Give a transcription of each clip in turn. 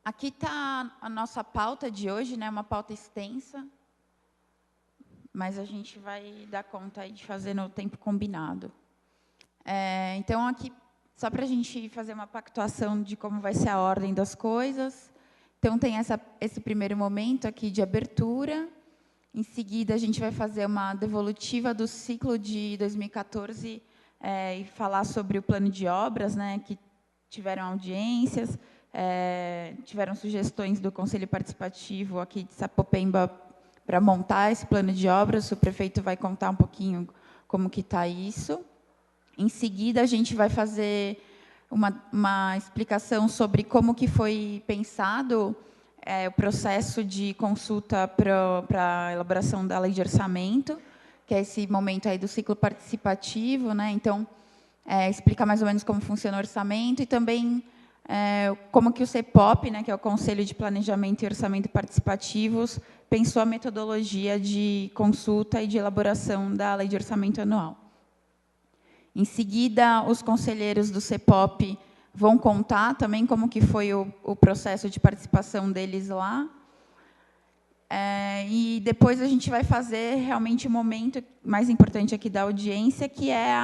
Aqui está a nossa pauta de hoje, né? Uma pauta extensa, mas a gente vai dar conta aí de fazer no tempo combinado. Então, aqui, só para a gente fazer uma pactuação de como vai ser a ordem das coisas. Então, tem esse primeiro momento aqui de abertura. Em seguida, a gente vai fazer uma devolutiva do ciclo de 2014 e falar sobre o plano de obras, né, que tiveram audiências, tiveram sugestões do Conselho Participativo aqui de Sapopemba para montar esse plano de obras. O prefeito vai contar um pouquinho como que está isso. Em seguida, a gente vai fazer uma explicação sobre como que foi pensado o processo de consulta para a elaboração da lei de orçamento, que é esse momento aí do ciclo participativo, né? Então, explicar mais ou menos como funciona o orçamento e também como que o CEPOP, né, que é o Conselho de Planejamento e Orçamento Participativos, pensou a metodologia de consulta e de elaboração da lei de orçamento anual. Em seguida, os conselheiros do CEPOP vão contar também como que foi o processo de participação deles lá. E depois a gente vai fazer realmente o momento mais importante aqui da audiência, que é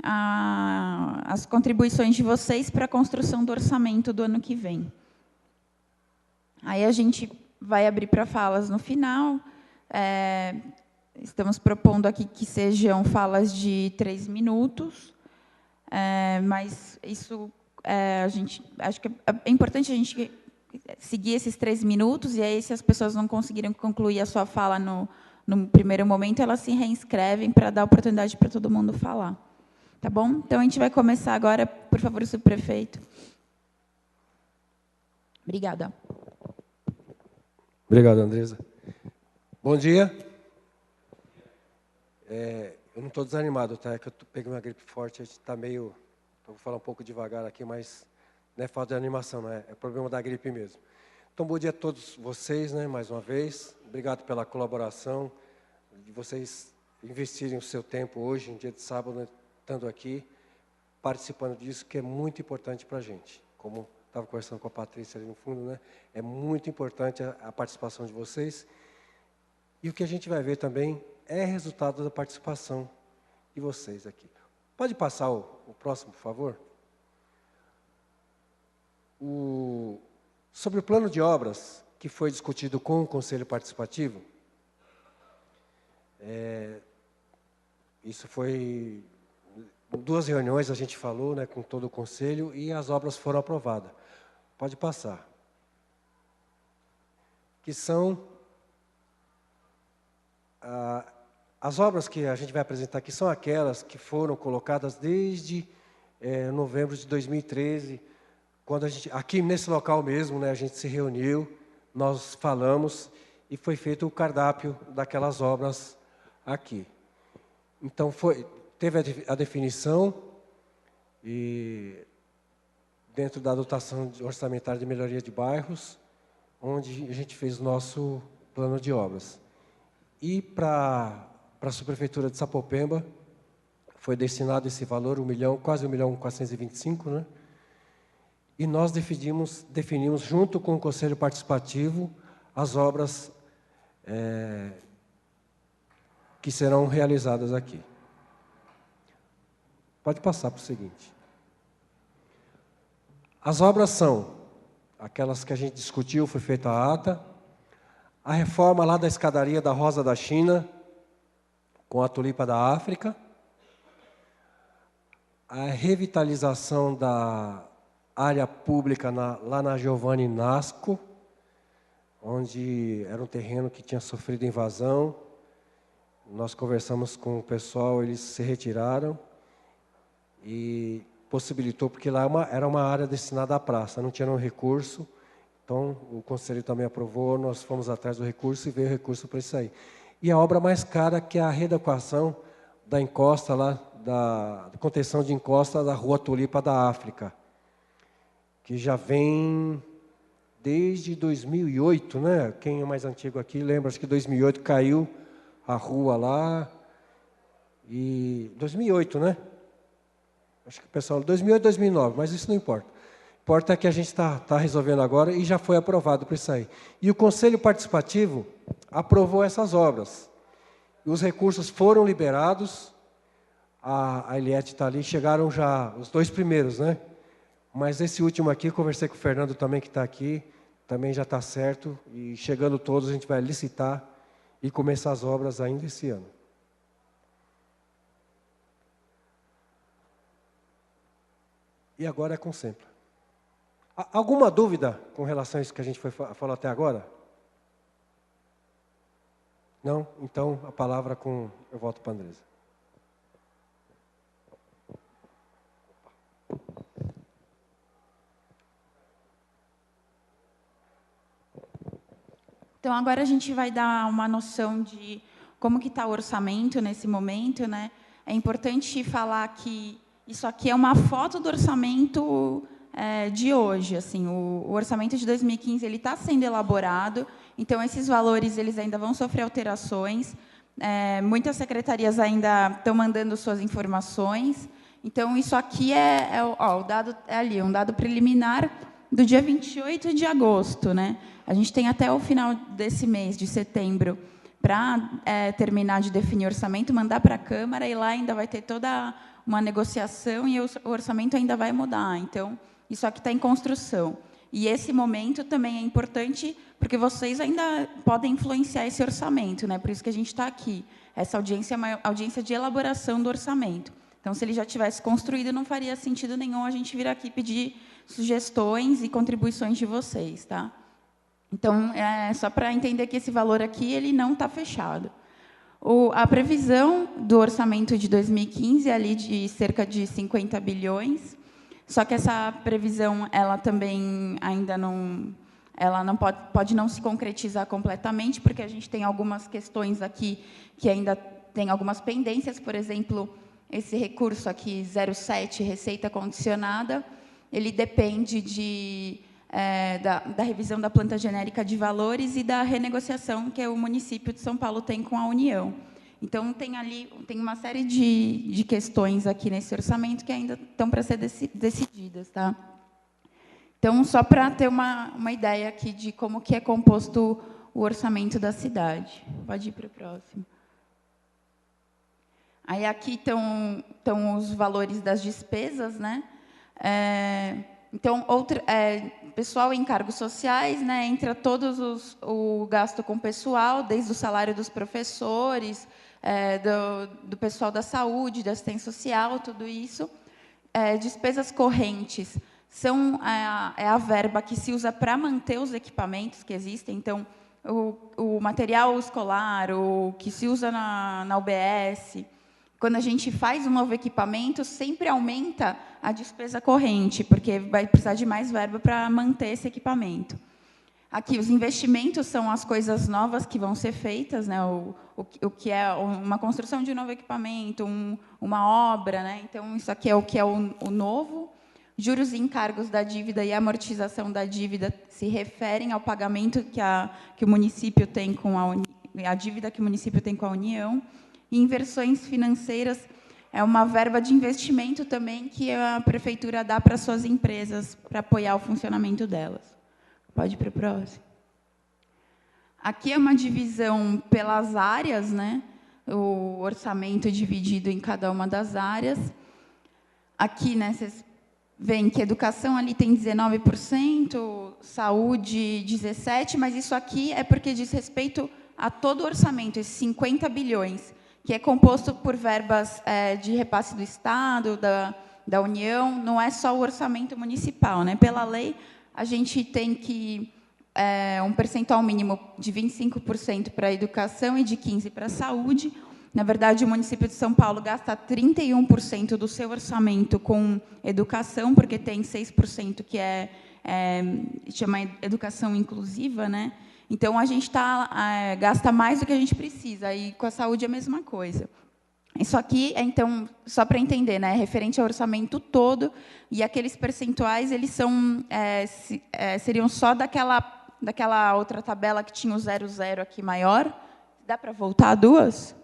as contribuições de vocês para a construção do orçamento do ano que vem. Aí a gente vai abrir para falas no final. Estamos propondo aqui que sejam falas de 3 minutos, mas isso acho que é importante a gente seguir esses 3 minutos, e aí, se as pessoas não conseguirem concluir a sua fala no primeiro momento, elas se reinscrevem para dar oportunidade para todo mundo falar. Tá bom? Então, a gente vai começar agora, por favor, o subprefeito. Obrigada. Obrigado, Andresa. Bom dia. Eu não estou desanimado, tá? É que eu peguei uma gripe forte, a gente está meio... Vou falar um pouco devagar aqui, mas não é falta de animação, não é? É problema da gripe mesmo. Então, bom dia a todos vocês, né, mais uma vez. Obrigado pela colaboração, de vocês investirem o seu tempo hoje, em dia de sábado, né, estando aqui, participando disso, que é muito importante para a gente. Como estava conversando com a Patrícia ali no fundo, né? É muito importante a participação de vocês. E o que a gente vai ver também é resultado da participação de vocês aqui. Pode passar o próximo, por favor? Sobre o plano de obras, que foi discutido com o Conselho Participativo, isso foi... 2 reuniões a gente falou, né, com todo o Conselho, e as obras foram aprovadas. Pode passar. Que são... as obras que a gente vai apresentar aqui são aquelas que foram colocadas desde novembro de 2013, quando a gente, aqui nesse local mesmo, né, a gente se reuniu, nós falamos e foi feito o cardápio daquelas obras aqui. Então, teve a definição e dentro da dotação orçamentária de melhoria de bairros, onde a gente fez o nosso plano de obras. E para a Subprefeitura de Sapopemba, foi destinado esse valor, quase 1.425.000, né? E nós definimos, junto com o Conselho Participativo, as obras que serão realizadas aqui. Pode passar para o seguinte. As obras são aquelas que a gente discutiu, foi feita a ata, a reforma lá da escadaria da Rosa da China, com a tulipa da África, a revitalização da área pública lá na Giovanni Nasco, onde era um terreno que tinha sofrido invasão. Nós conversamos com o pessoal, eles se retiraram e possibilitou, porque lá era uma área destinada à praça, não tinha nenhum recurso. Então, o Conselho também aprovou, nós fomos atrás do recurso e veio o recurso para isso aí. E a obra mais cara, que é a readequação da encosta lá, da contenção de encosta da Rua Tulipa da África, que já vem desde 2008, né? Quem é mais antigo aqui lembra, acho que 2008 caiu a rua lá, e 2008, né? Acho que o pessoal, 2008, 2009, mas isso não importa. Importa que a gente está resolvendo agora e já foi aprovado para isso aí. E o Conselho Participativo aprovou essas obras. Os recursos foram liberados, a Eliette está ali, chegaram já os 2 primeiros, né? Mas esse último aqui, conversei com o Fernando também, que está aqui, também já está certo, e chegando todos a gente vai licitar e começar as obras ainda esse ano. E agora é com Sempla. Alguma dúvida com relação a isso que a gente falou até agora? Não? Então, a palavra eu volto para a Andresa. Então, agora a gente vai dar uma noção de como que está o orçamento nesse momento, né? É importante falar que isso aqui é uma foto do orçamento de hoje. Assim, o orçamento de 2015 ele está sendo elaborado, então esses valores eles ainda vão sofrer alterações. Muitas secretarias ainda estão mandando suas informações. Então, isso aqui o dado é ali, um dado preliminar do dia 28 de agosto, né? A gente tem até o final desse mês, de setembro, para terminar de definir o orçamento, mandar para a Câmara, e lá ainda vai ter toda uma negociação e o orçamento ainda vai mudar. Então, isso aqui está em construção. E esse momento também é importante, porque vocês ainda podem influenciar esse orçamento, né? Por isso que a gente está aqui. Essa audiência é uma audiência de elaboração do orçamento. Então, se ele já tivesse construído, não faria sentido nenhum a gente vir aqui pedir sugestões e contribuições de vocês, tá? Então, só para entender que esse valor aqui ele não está fechado. A previsão do orçamento de 2015 é ali de cerca de 50 bilhões, só que essa previsão ela também ainda não pode não se concretizar completamente, porque a gente tem algumas questões aqui que ainda tem algumas pendências. Por exemplo, esse recurso aqui, 07, receita condicionada, ele depende da revisão da planta genérica de valores e da renegociação que o município de São Paulo tem com a União. Então, tem uma série de questões aqui nesse orçamento que ainda estão para ser decididas. Tá? Então, só para ter uma ideia aqui de como que é composto o orçamento da cidade. Pode ir para o próximo. Aí, aqui estão os valores das despesas, né? Então, pessoal em cargos sociais, né, entra o gasto com pessoal, desde o salário dos professores, do pessoal da saúde, da assistência social, tudo isso. Despesas correntes são a verba que se usa para manter os equipamentos que existem. Então, o material escolar, o que se usa na UBS. Quando a gente faz um novo equipamento, sempre aumenta a despesa corrente, porque vai precisar de mais verba para manter esse equipamento. Aqui, os investimentos são as coisas novas que vão ser feitas, né? O que é uma construção de um novo equipamento, uma obra, né? Então, isso aqui é o que é o novo. Juros e encargos da dívida e amortização da dívida se referem ao pagamento que o município tem com a dívida que o município tem com a União. E inversões financeiras é uma verba de investimento também que a prefeitura dá para suas empresas para apoiar o funcionamento delas. Pode ir para o próximo. Aqui é uma divisão pelas áreas, né? O orçamento dividido em cada uma das áreas. Aqui, né, vocês veem que educação ali tem 19%, saúde 17%, mas isso aqui é porque diz respeito a todo o orçamento, esses 50 bilhões, que é composto por verbas de repasse do Estado, da União, não é só o orçamento municipal, né? Pela lei, a gente tem que um percentual mínimo de 25% para a educação e de 15% para a saúde. Na verdade, o município de São Paulo gasta 31% do seu orçamento com educação, porque tem 6% que chama educação inclusiva, né? Então, a gente gasta mais do que a gente precisa, e com a saúde é a mesma coisa. Isso aqui então, só para entender, né, é referente ao orçamento todo, e aqueles percentuais eles seriam só daquela outra tabela que tinha o 00 aqui maior. Dá para voltar duas?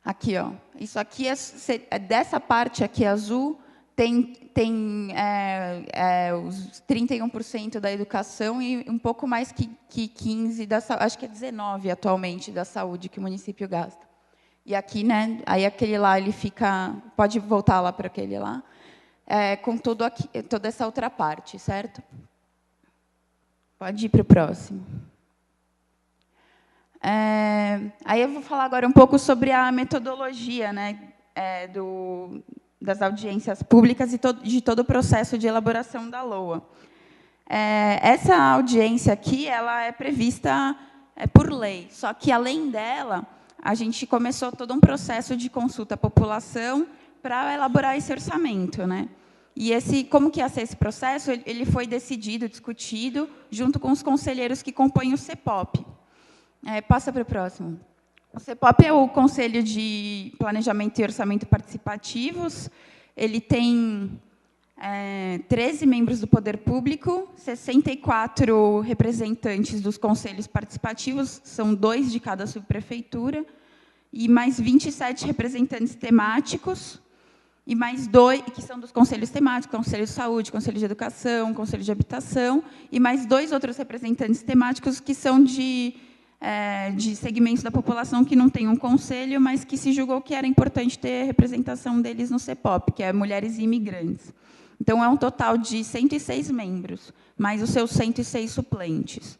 Aqui, ó. Isso aqui dessa parte aqui azul, tem os 31% da educação e um pouco mais que 15% da saúde, acho que é 19% atualmente da saúde que o município gasta. E aqui, né, aí aquele lá, ele fica, pode voltar lá para aquele lá, com toda essa outra parte, certo? Pode ir para o próximo. Aí eu vou falar agora um pouco sobre a metodologia, né, das audiências públicas e de todo o processo de elaboração da LOA. Essa audiência aqui, ela é prevista por lei, só que, além dela, a gente começou todo um processo de consulta à população para elaborar esse orçamento, né? E como que ia ser esse processo? Ele foi decidido, discutido, junto com os conselheiros que compõem o CEPOP. Passa para o próximo. O CEPOP é o Conselho de Planejamento e Orçamento Participativos. Ele tem 13 membros do poder público, 64 representantes dos conselhos participativos, são 2 de cada subprefeitura, e mais 27 representantes temáticos, e mais 2, que são dos conselhos temáticos, Conselho de Saúde, Conselho de Educação, Conselho de Habitação, e mais 2 outros representantes temáticos que são de segmentos da população que não tem um conselho, mas que se julgou que era importante ter representação deles no CEPOP, que é mulheres e imigrantes. Então, é um total de 106 membros, mais os seus 106 suplentes.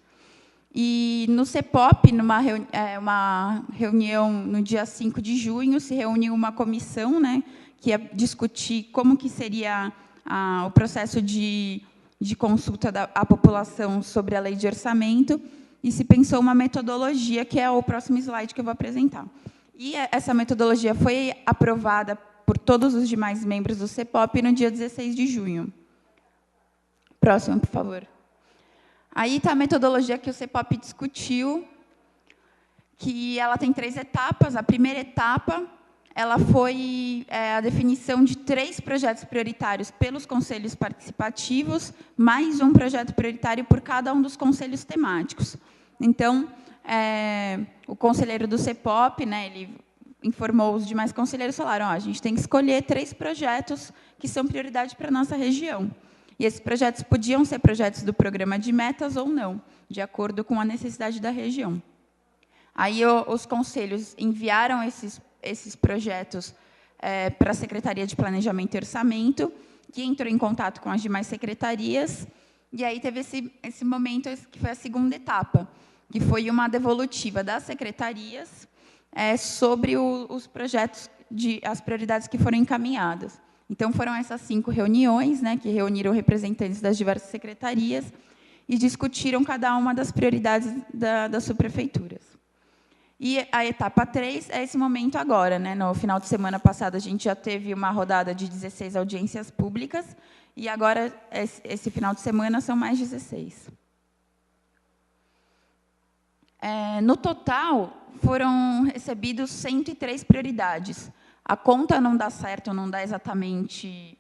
E, no CEPOP, uma reunião no dia 5 de junho, se reuniu uma comissão, né, que ia discutir como que seria o processo de consulta à população sobre a lei de orçamento, e se pensou uma metodologia, que é o próximo slide que eu vou apresentar. E essa metodologia foi aprovada por todos os demais membros do CEPOP no dia 16 de junho. Próximo, por favor. Aí está a metodologia que o CEPOP discutiu, que ela tem 3 etapas. A primeira etapa, ela foi a definição de 3 projetos prioritários pelos conselhos participativos, mais um projeto prioritário por cada um dos conselhos temáticos. Então, o conselheiro do CEPOP, né, ele informou os demais conselheiros, falaram, a gente tem que escolher 3 projetos que são prioridade para a nossa região. E esses projetos podiam ser projetos do programa de metas ou não, de acordo com a necessidade da região. Aí os conselhos enviaram esses projetos para a Secretaria de Planejamento e Orçamento, que entrou em contato com as demais secretarias, e aí teve esse momento, que foi a segunda etapa, que foi uma devolutiva das secretarias sobre os projetos, as prioridades que foram encaminhadas. Então, foram essas 5 reuniões, né, que reuniram representantes das diversas secretarias e discutiram cada uma das prioridades das subprefeituras. E a etapa 3 é esse momento agora, né? No final de semana passado, a gente já teve uma rodada de 16 audiências públicas, e agora, esse final de semana, são mais 16. No total, foram recebidos 103 prioridades. A conta não dá certo, não dá exatamente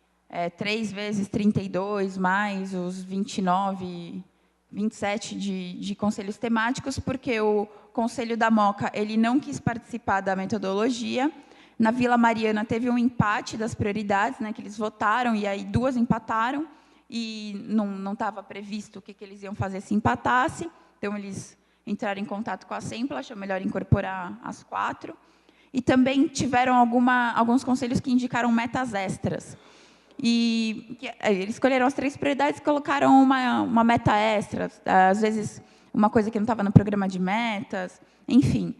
3 vezes 32, mais os 29, 27 de conselhos temáticos, porque o Conselho da Moca ele não quis participar da metodologia. Na Vila Mariana, teve um empate das prioridades, né, que eles votaram, e aí 2 empataram, e não estava previsto o que eles iam fazer se empatasse. Então, eles entraram em contato com a SEMPLA, achou melhor incorporar as 4. E também tiveram alguns conselhos que indicaram metas extras. E eles escolheram as 3 prioridades e colocaram uma meta extra, às vezes uma coisa que não estava no programa de metas, enfim.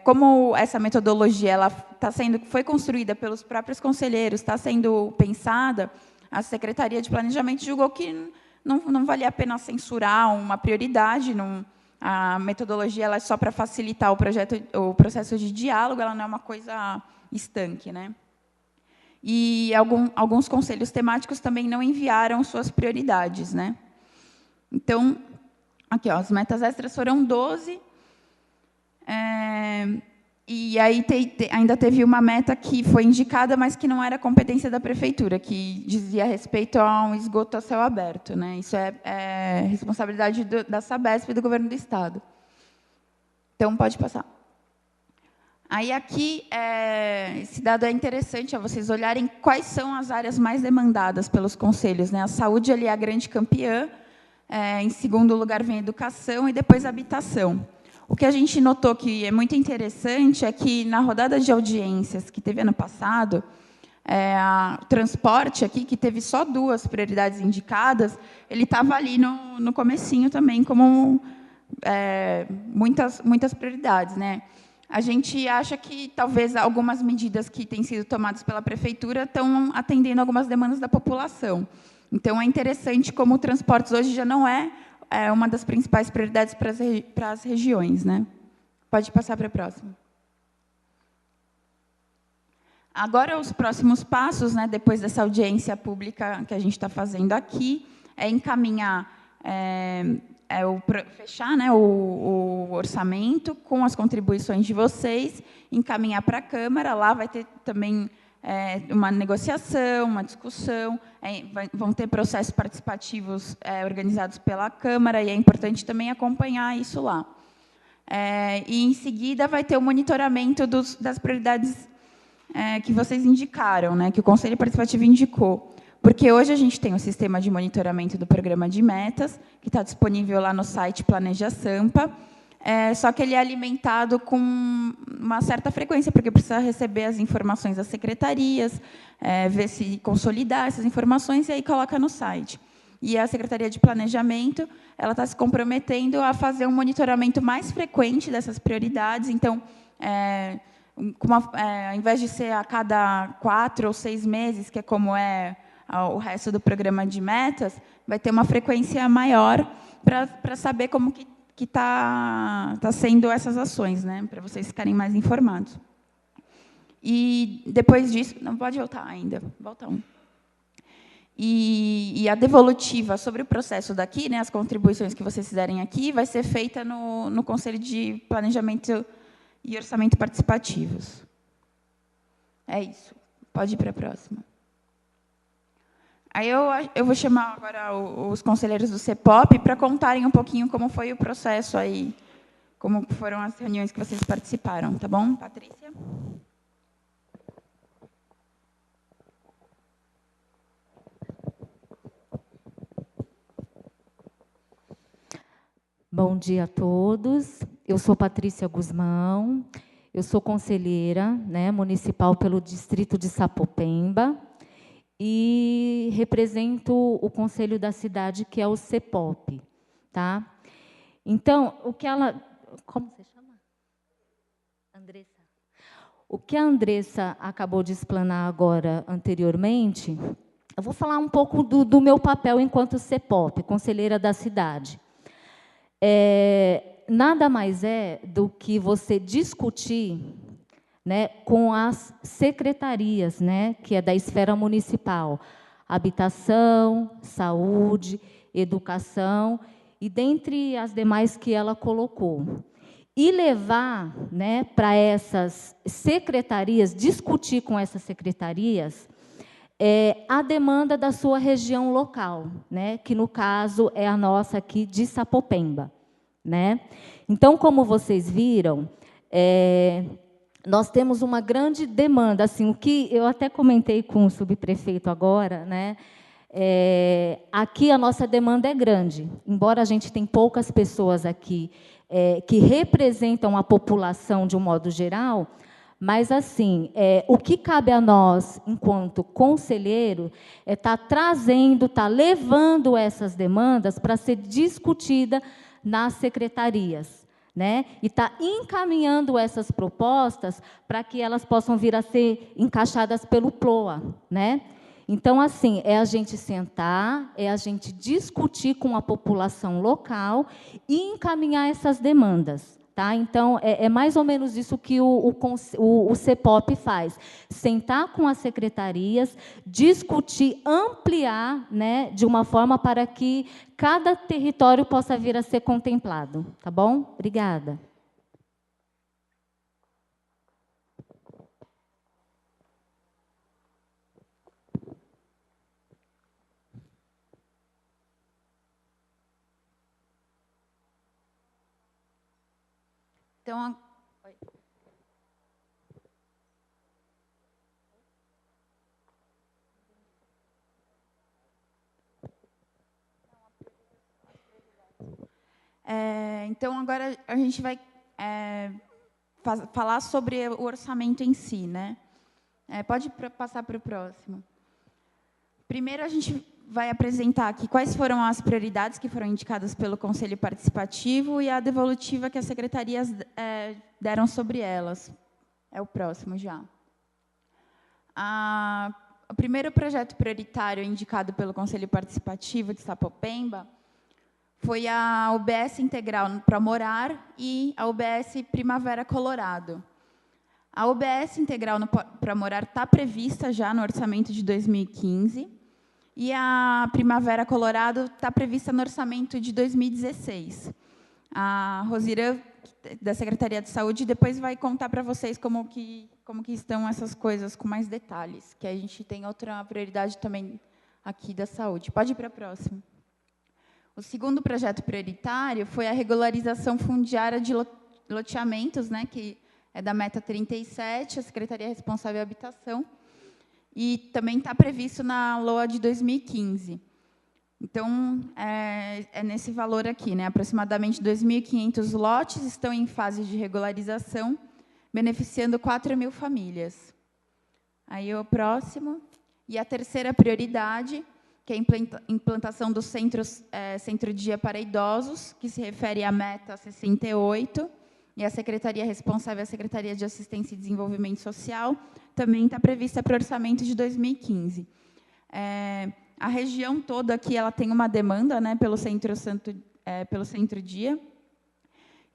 Como essa metodologia ela foi construída pelos próprios conselheiros, está sendo pensada, a Secretaria de Planejamento julgou que não valia a pena censurar uma prioridade. A metodologia ela é só para facilitar o processo de diálogo, ela não é uma coisa estanque, né? E alguns conselhos temáticos também não enviaram suas prioridades, né? Então, aqui, as metas extras foram 12. E aí ainda teve uma meta que foi indicada, mas que não era competência da prefeitura, que dizia respeito a um esgoto a céu aberto, né? Isso é responsabilidade da Sabesp e do governo do Estado. Então, pode passar. Aí aqui, esse dado é interessante, vocês olharem quais são as áreas mais demandadas pelos conselhos, né? A saúde ali é a grande campeã, em segundo lugar vem a educação e depois a habitação. O que a gente notou que é muito interessante é que, na rodada de audiências que teve ano passado, o transporte aqui, que teve só 2 prioridades indicadas, ele estava ali no comecinho também, como muitas prioridades, né? A gente acha que talvez algumas medidas que têm sido tomadas pela prefeitura estão atendendo algumas demandas da população. Então, é interessante como o transportes hoje já não é uma das principais prioridades para as regiões, né? Pode passar para a próxima. Agora, os próximos passos, né, depois dessa audiência pública que a gente está fazendo aqui, é encaminhar, fechar, né, o orçamento com as contribuições de vocês, encaminhar para a Câmara, lá vai ter também uma negociação, uma discussão, vão ter processos participativos organizados pela Câmara, e é importante também acompanhar isso lá. E, em seguida, vai ter o monitoramento das prioridades que vocês indicaram, né, que o Conselho Participativo indicou. Porque hoje a gente tem o sistema de monitoramento do programa de metas, que está disponível lá no site Planeja Sampa, só que ele é alimentado com uma certa frequência, porque precisa receber as informações das secretarias, ver se consolidar essas informações, e aí coloca no site. E a Secretaria de Planejamento ela está se comprometendo a fazer um monitoramento mais frequente dessas prioridades. Então, ao invés de ser a cada 4 ou 6 meses, que é como o resto do programa de metas, vai ter uma frequência maior para saber como que tá sendo essas ações, né, para vocês ficarem mais informados. E, depois disso... Não, pode voltar ainda. Volta um. E a devolutiva sobre o processo daqui, né, as contribuições que vocês fizerem aqui, vai ser feita no Conselho de Planejamento e Orçamento Participativos. É isso. Pode ir para a próxima. Aí eu vou chamar agora os conselheiros do CEPOP para contarem um pouquinho como foi o processo aí, como foram as reuniões que vocês participaram, tá bom? Patrícia? Bom dia a todos. Eu sou Patrícia Guzmão, eu sou conselheira, né, municipal pelo distrito de Sapopemba e represento o conselho da cidade, que é o CEPOP, tá? Então, o que ela... Como você chama? Andressa. O que a Andressa acabou de explanar agora anteriormente, eu vou falar um pouco do meu papel enquanto CEPOP, conselheira da cidade. Nada mais é do que você discutir, né, com as secretarias, né, que é da esfera municipal, habitação, saúde, educação, e dentre as demais que ela colocou. E levar, né, para essas secretarias, discutir com essas secretarias a demanda da sua região local, né, que, no caso, é a nossa aqui de Sapopemba, né? Então, como vocês viram, nós temos uma grande demanda, assim, o que eu até comentei com o subprefeito agora, né? Aqui a nossa demanda é grande, embora a gente tenha poucas pessoas aqui que representam a população de um modo geral, mas, assim, o que cabe a nós, enquanto conselheiro, é estar trazendo, estar levando essas demandas para ser discutida nas secretarias, né? E estar encaminhando essas propostas para que elas possam vir a ser encaixadas pelo PLOA, né? Então, assim, é a gente sentar, é a gente discutir com a população local e encaminhar essas demandas. Tá? Então, é mais ou menos isso que o CEPOP faz. Sentar com as secretarias, discutir, ampliar, né, de uma forma para que cada território possa vir a ser contemplado. Tá bom? Obrigada. Então, Então, agora a gente vai falar sobre o orçamento em si, né? Pode passar para o próximo. Primeiro, a gente vai apresentar aqui quais foram as prioridades que foram indicadas pelo Conselho Participativo e a devolutiva que as secretarias deram sobre elas. É o próximo já. O primeiro projeto prioritário indicado pelo Conselho Participativo de Sapopemba foi a UBS Integral para Morar e a UBS Primavera Colorado. A UBS Integral para Morar está prevista já no orçamento de 2015 e a Primavera Colorado está prevista no orçamento de 2016. A Rosirã, da Secretaria de Saúde, depois vai contar para vocês como que estão essas coisas com mais detalhes, que a gente tem outra prioridade também aqui da saúde. Pode ir para a próxima. O segundo projeto prioritário foi a regularização fundiária de loteamentos, né, que é da meta 37, a Secretaria Responsável à Habitação, e também está previsto na LOA de 2015. Então, é nesse valor aqui, né, aproximadamente 2.500 lotes estão em fase de regularização, beneficiando 4.000 famílias. Aí, o próximo. E a terceira prioridade, que é a implantação dos centro-dia para idosos, que se refere à meta 68, e a secretaria responsável, a Secretaria de Assistência e Desenvolvimento Social, também está prevista para o orçamento de 2015. A região toda aqui ela tem uma demanda, né, pelo centro-dia,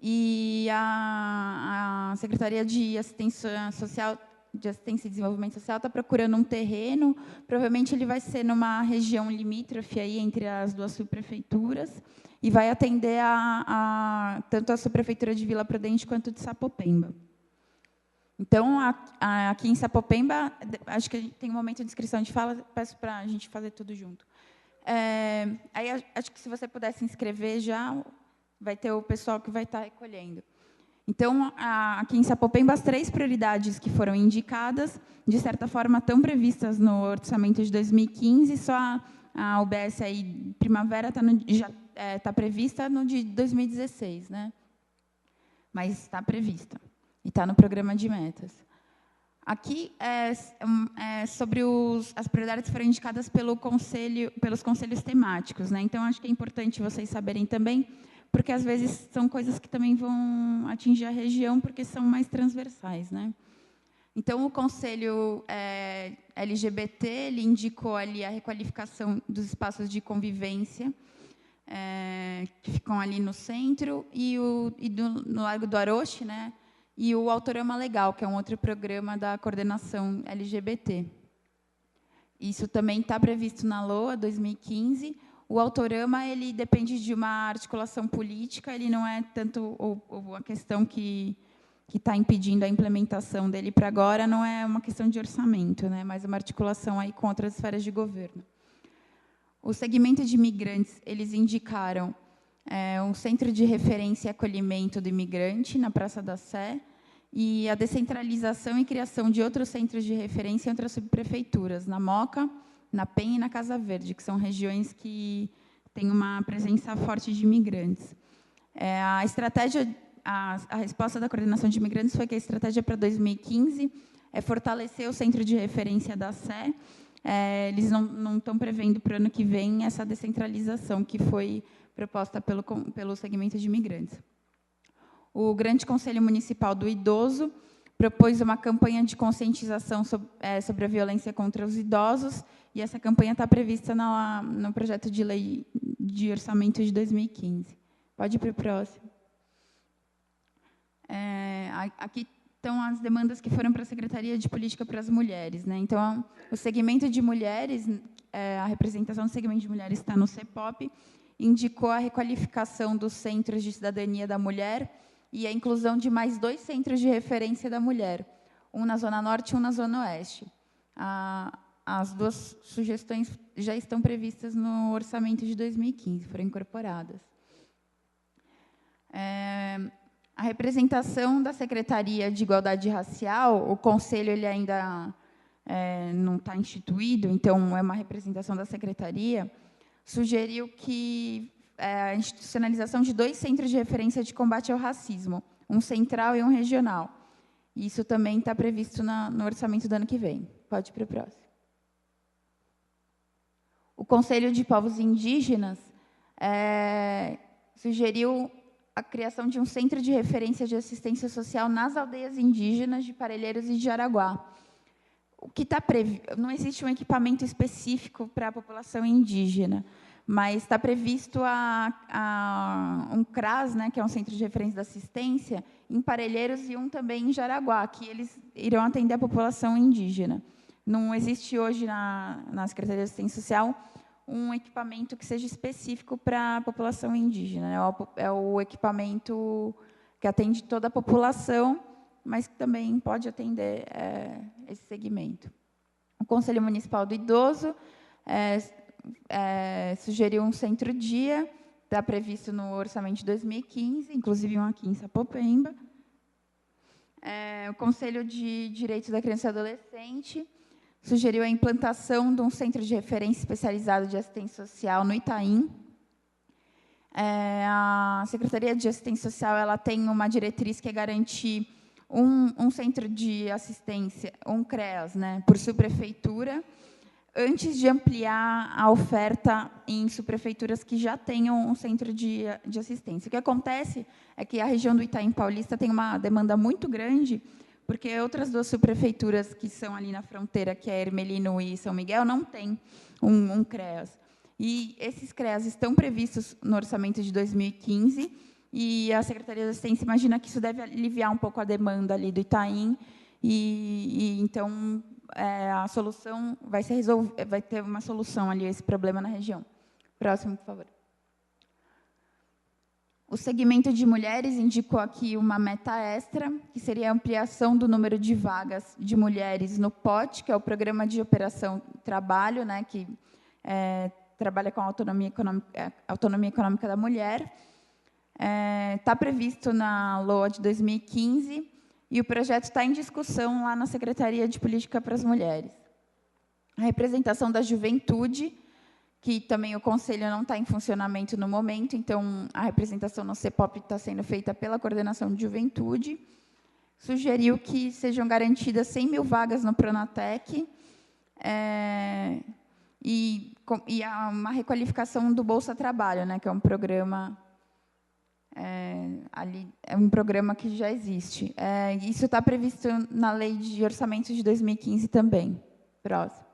e a Secretaria de Assistência Social, de Assistência e Desenvolvimento Social está procurando um terreno, provavelmente ele vai ser numa região limítrofe aí entre as duas subprefeituras e vai atender tanto a subprefeitura de Vila Prudente quanto de Sapopemba. Então, aqui em Sapopemba, acho que tem um momento de inscrição de fala, peço para a gente fazer tudo junto. Aí, acho que se você puder se inscrever já, vai ter o pessoal que vai estar recolhendo. Então, aqui em Sapopemba, as 3 prioridades que foram indicadas, de certa forma, estão previstas no orçamento de 2015, só a UBS aí, Primavera já está prevista no de 2016, né? Mas está prevista, e está no programa de metas. Aqui sobre as prioridades que foram indicadas pelos conselhos temáticos, né? Então, acho que é importante vocês saberem também, porque, às vezes, são coisas que também vão atingir a região, porque são mais transversais, né? Então, o Conselho LGBT ele indicou ali a requalificação dos espaços de convivência, que ficam ali no centro, no Largo do Aroche, né? E o Autorama Legal, que é um outro programa da coordenação LGBT. Isso também está previsto na LOA 2015. O Autorama ele depende de uma articulação política, ele não é tanto a questão que está impedindo a implementação dele para agora, não é uma questão de orçamento, né, mas uma articulação aí com outras esferas de governo. O segmento de imigrantes, eles indicaram um centro de referência e acolhimento do imigrante na Praça da Sé e a descentralização e criação de outros centros de referência em outras subprefeituras, na Moca, na Penha e na Casa Verde, que são regiões que têm uma presença forte de imigrantes. A resposta da coordenação de imigrantes foi que a estratégia para 2015 é fortalecer o centro de referência da Sé. Eles não estão prevendo para o ano que vem essa descentralização que foi proposta pelo segmento de imigrantes. O Grande Conselho Municipal do Idoso propôs uma campanha de conscientização sobre a violência contra os idosos, e essa campanha está prevista no projeto de lei de orçamento de 2015. Pode ir para o próximo. Aqui estão as demandas que foram para a Secretaria de Política para as Mulheres, né? Então, o segmento de mulheres, a representação do segmento de mulheres está no CEPOP, indicou a requalificação dos centros de cidadania da mulher e a inclusão de mais 2 centros de referência da mulher, um na Zona Norte e um na Zona Oeste. As 2 sugestões já estão previstas no orçamento de 2015, foram incorporadas. A representação da Secretaria de Igualdade Racial, o Conselho ele ainda não está instituído, então é uma representação da Secretaria, sugeriu que a institucionalização de 2 centros de referência de combate ao racismo, um central e um regional. Isso também está previsto no orçamento do ano que vem. Pode ir para o próximo. O Conselho de Povos Indígenas sugeriu a criação de um centro de referência de assistência social nas aldeias indígenas de Parelheiros e de Jaraguá. O que está previsto, não existe um equipamento específico para a população indígena, mas está previsto um CRAS, né, que é um centro de referência de assistência, em Parelheiros e um também em Jaraguá, que eles irão atender a população indígena. Não existe hoje na Secretaria de Assistência Social um equipamento que seja específico para a população indígena. É o equipamento que atende toda a população, mas que também pode atender esse segmento. O Conselho Municipal do Idoso sugeriu um centro-dia, está previsto no orçamento de 2015, inclusive um aqui em Sapopemba. O Conselho de Direitos da Criança e Adolescente sugeriu a implantação de um centro de referência especializado de assistência social no Itaim. A Secretaria de Assistência Social ela tem uma diretriz que é garantir um centro de assistência, um CREAS, né, por subprefeitura, antes de ampliar a oferta em subprefeituras que já tenham um centro de assistência. O que acontece é que a região do Itaim Paulista tem uma demanda muito grande, porque outras 2 subprefeituras que são ali na fronteira, que é Ermelino e São Miguel, não têm um CREAS. E esses CREAS estão previstos no orçamento de 2015, e a Secretaria de Assistência imagina que isso deve aliviar um pouco a demanda ali do Itaim, então a solução vai ter uma solução ali a esse problema na região. Próximo, por favor. O segmento de mulheres indicou aqui uma meta extra, que seria a ampliação do número de vagas de mulheres no POT, que é o Programa de Operação Trabalho, né, que trabalha com a autonomia econômica da mulher. Está previsto na LOA de 2015, e o projeto está em discussão lá na Secretaria de Política para as Mulheres. A representação da juventude, que também o Conselho não está em funcionamento no momento, então a representação no CEPOP está sendo feita pela Coordenação de Juventude. Sugeriu que sejam garantidas 100.000 vagas no Pronatec, e uma requalificação do Bolsa Trabalho, né, que é um programa um programa que já existe. Isso está previsto na Lei de Orçamento de 2015 também. Próximo.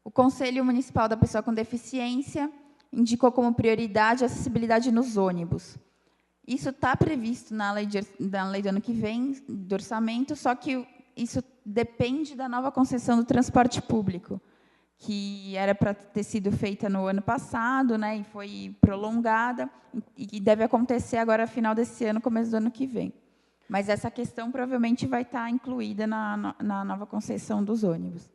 O Conselho Municipal da Pessoa com Deficiência indicou como prioridade a acessibilidade nos ônibus. Isso está previsto na lei do ano que vem, do orçamento, só que isso depende da nova concessão do transporte público, que era para ter sido feita no ano passado, né, e foi prolongada, e que deve acontecer agora, no final desse ano, começo do ano que vem. Mas essa questão provavelmente vai estar incluída na nova concessão dos ônibus.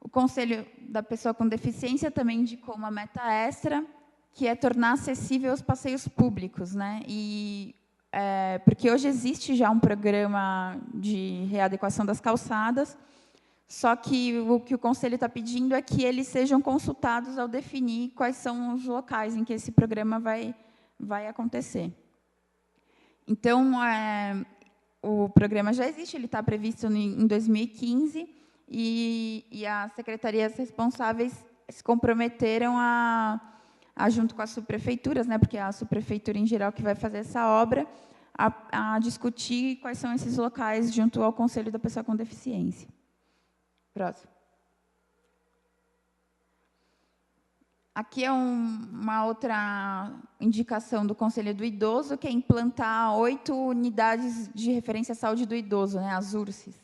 O Conselho da Pessoa com Deficiência também indicou uma meta extra, que é tornar acessível os passeios públicos, né? Porque hoje existe já um programa de readequação das calçadas, só que o que o Conselho está pedindo é que eles sejam consultados ao definir quais são os locais em que esse programa vai acontecer. Então, o programa já existe, ele está previsto em 2015, e as secretarias responsáveis se comprometeram junto com as subprefeituras, né, porque é a subprefeitura em geral que vai fazer essa obra, a discutir quais são esses locais junto ao Conselho da Pessoa com Deficiência. Próximo. Aqui é uma outra indicação do Conselho do Idoso, que é implantar 8 unidades de referência à saúde do idoso, né, as URSS.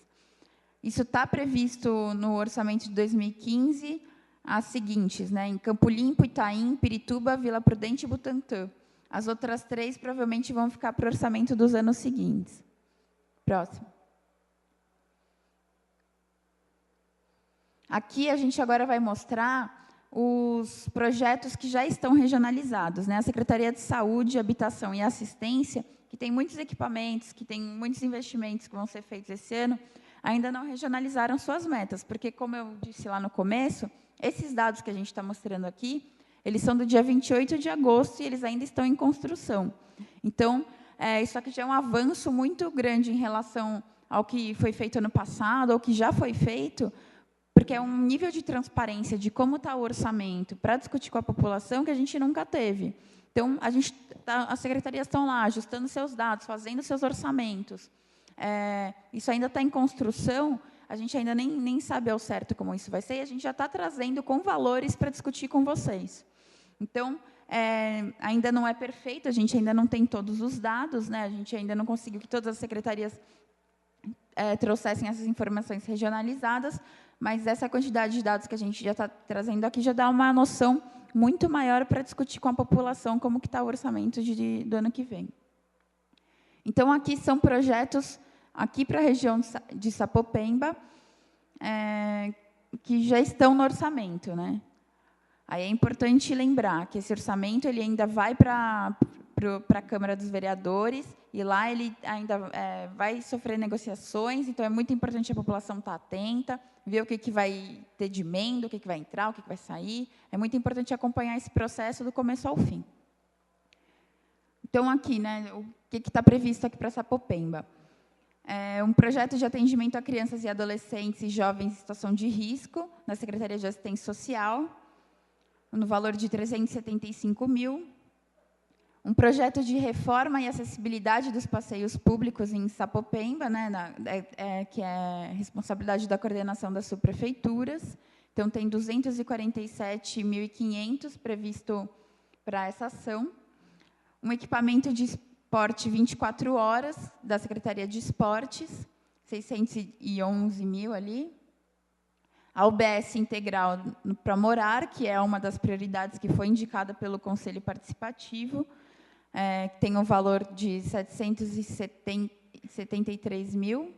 Isso está previsto no orçamento de 2015, as seguintes, né, em Campo Limpo, Itaim, Pirituba, Vila Prudente e Butantã. As outras 3 provavelmente vão ficar para o orçamento dos anos seguintes. Próximo. Aqui a gente agora vai mostrar os projetos que já estão regionalizados, né? A Secretaria de Saúde, Habitação e Assistência, que tem muitos equipamentos, que tem muitos investimentos que vão ser feitos esse ano, ainda não regionalizaram suas metas, porque, como eu disse lá no começo, esses dados que a gente está mostrando aqui, eles são do dia 28 de agosto e eles ainda estão em construção. Então, isso aqui já é um avanço muito grande em relação ao que foi feito ano passado, ao que já foi feito, porque é um nível de transparência de como está o orçamento para discutir com a população que a gente nunca teve. Então, as secretarias estão lá, ajustando seus dados, fazendo seus orçamentos. Isso ainda está em construção, a gente ainda nem sabe ao certo como isso vai ser, e a gente já está trazendo com valores para discutir com vocês. Então, ainda não é perfeito, a gente ainda não tem todos os dados, né? A gente ainda não conseguiu que todas as secretarias trouxessem essas informações regionalizadas, mas essa quantidade de dados que a gente já está trazendo aqui já dá uma noção muito maior para discutir com a população como que está o orçamento do ano que vem. Então, aqui são projetos, aqui para a região de Sapopemba, que já estão no orçamento, né? Aí é importante lembrar que esse orçamento ele ainda vai para a Câmara dos Vereadores, e lá ele ainda vai sofrer negociações, então é muito importante a população estar atenta, ver o que vai ter de emenda, o que vai entrar, o que vai sair. É muito importante acompanhar esse processo do começo ao fim. Então, aqui, né, o que está previsto aqui para Sapopemba? Um projeto de atendimento a crianças e adolescentes e jovens em situação de risco, na Secretaria de Assistência Social, no valor de 375 mil. Um projeto de reforma e acessibilidade dos passeios públicos em Sapopemba, né, que é responsabilidade da coordenação das subprefeituras. Então, tem 247.500 previsto para essa ação. Um equipamento de esporte 24 horas, da Secretaria de Esportes, 611 mil ali. A UBS integral para morar, que é uma das prioridades que foi indicada pelo Conselho Participativo, que tem um valor de 773 mil.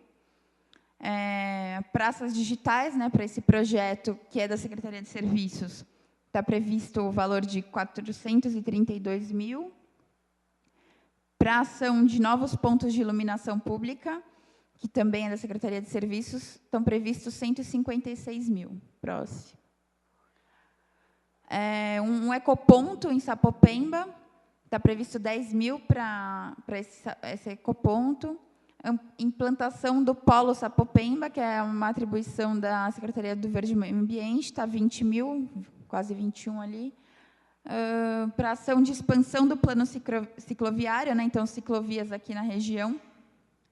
Praças digitais, né, para esse projeto, que é da Secretaria de Serviços, está previsto o valor de 432 mil. Para a ação de novos pontos de iluminação pública, que também é da Secretaria de Serviços, estão previstos 156 mil. Próximo. Um ecoponto em Sapopemba, está previsto 10 mil para esse ecoponto. Implantação do Polo Sapopemba, que é uma atribuição da Secretaria do Verde e Meio Ambiente, está 20 mil, quase 21 ali. Para ação de expansão do plano cicloviário, né? Então, ciclovias aqui na região,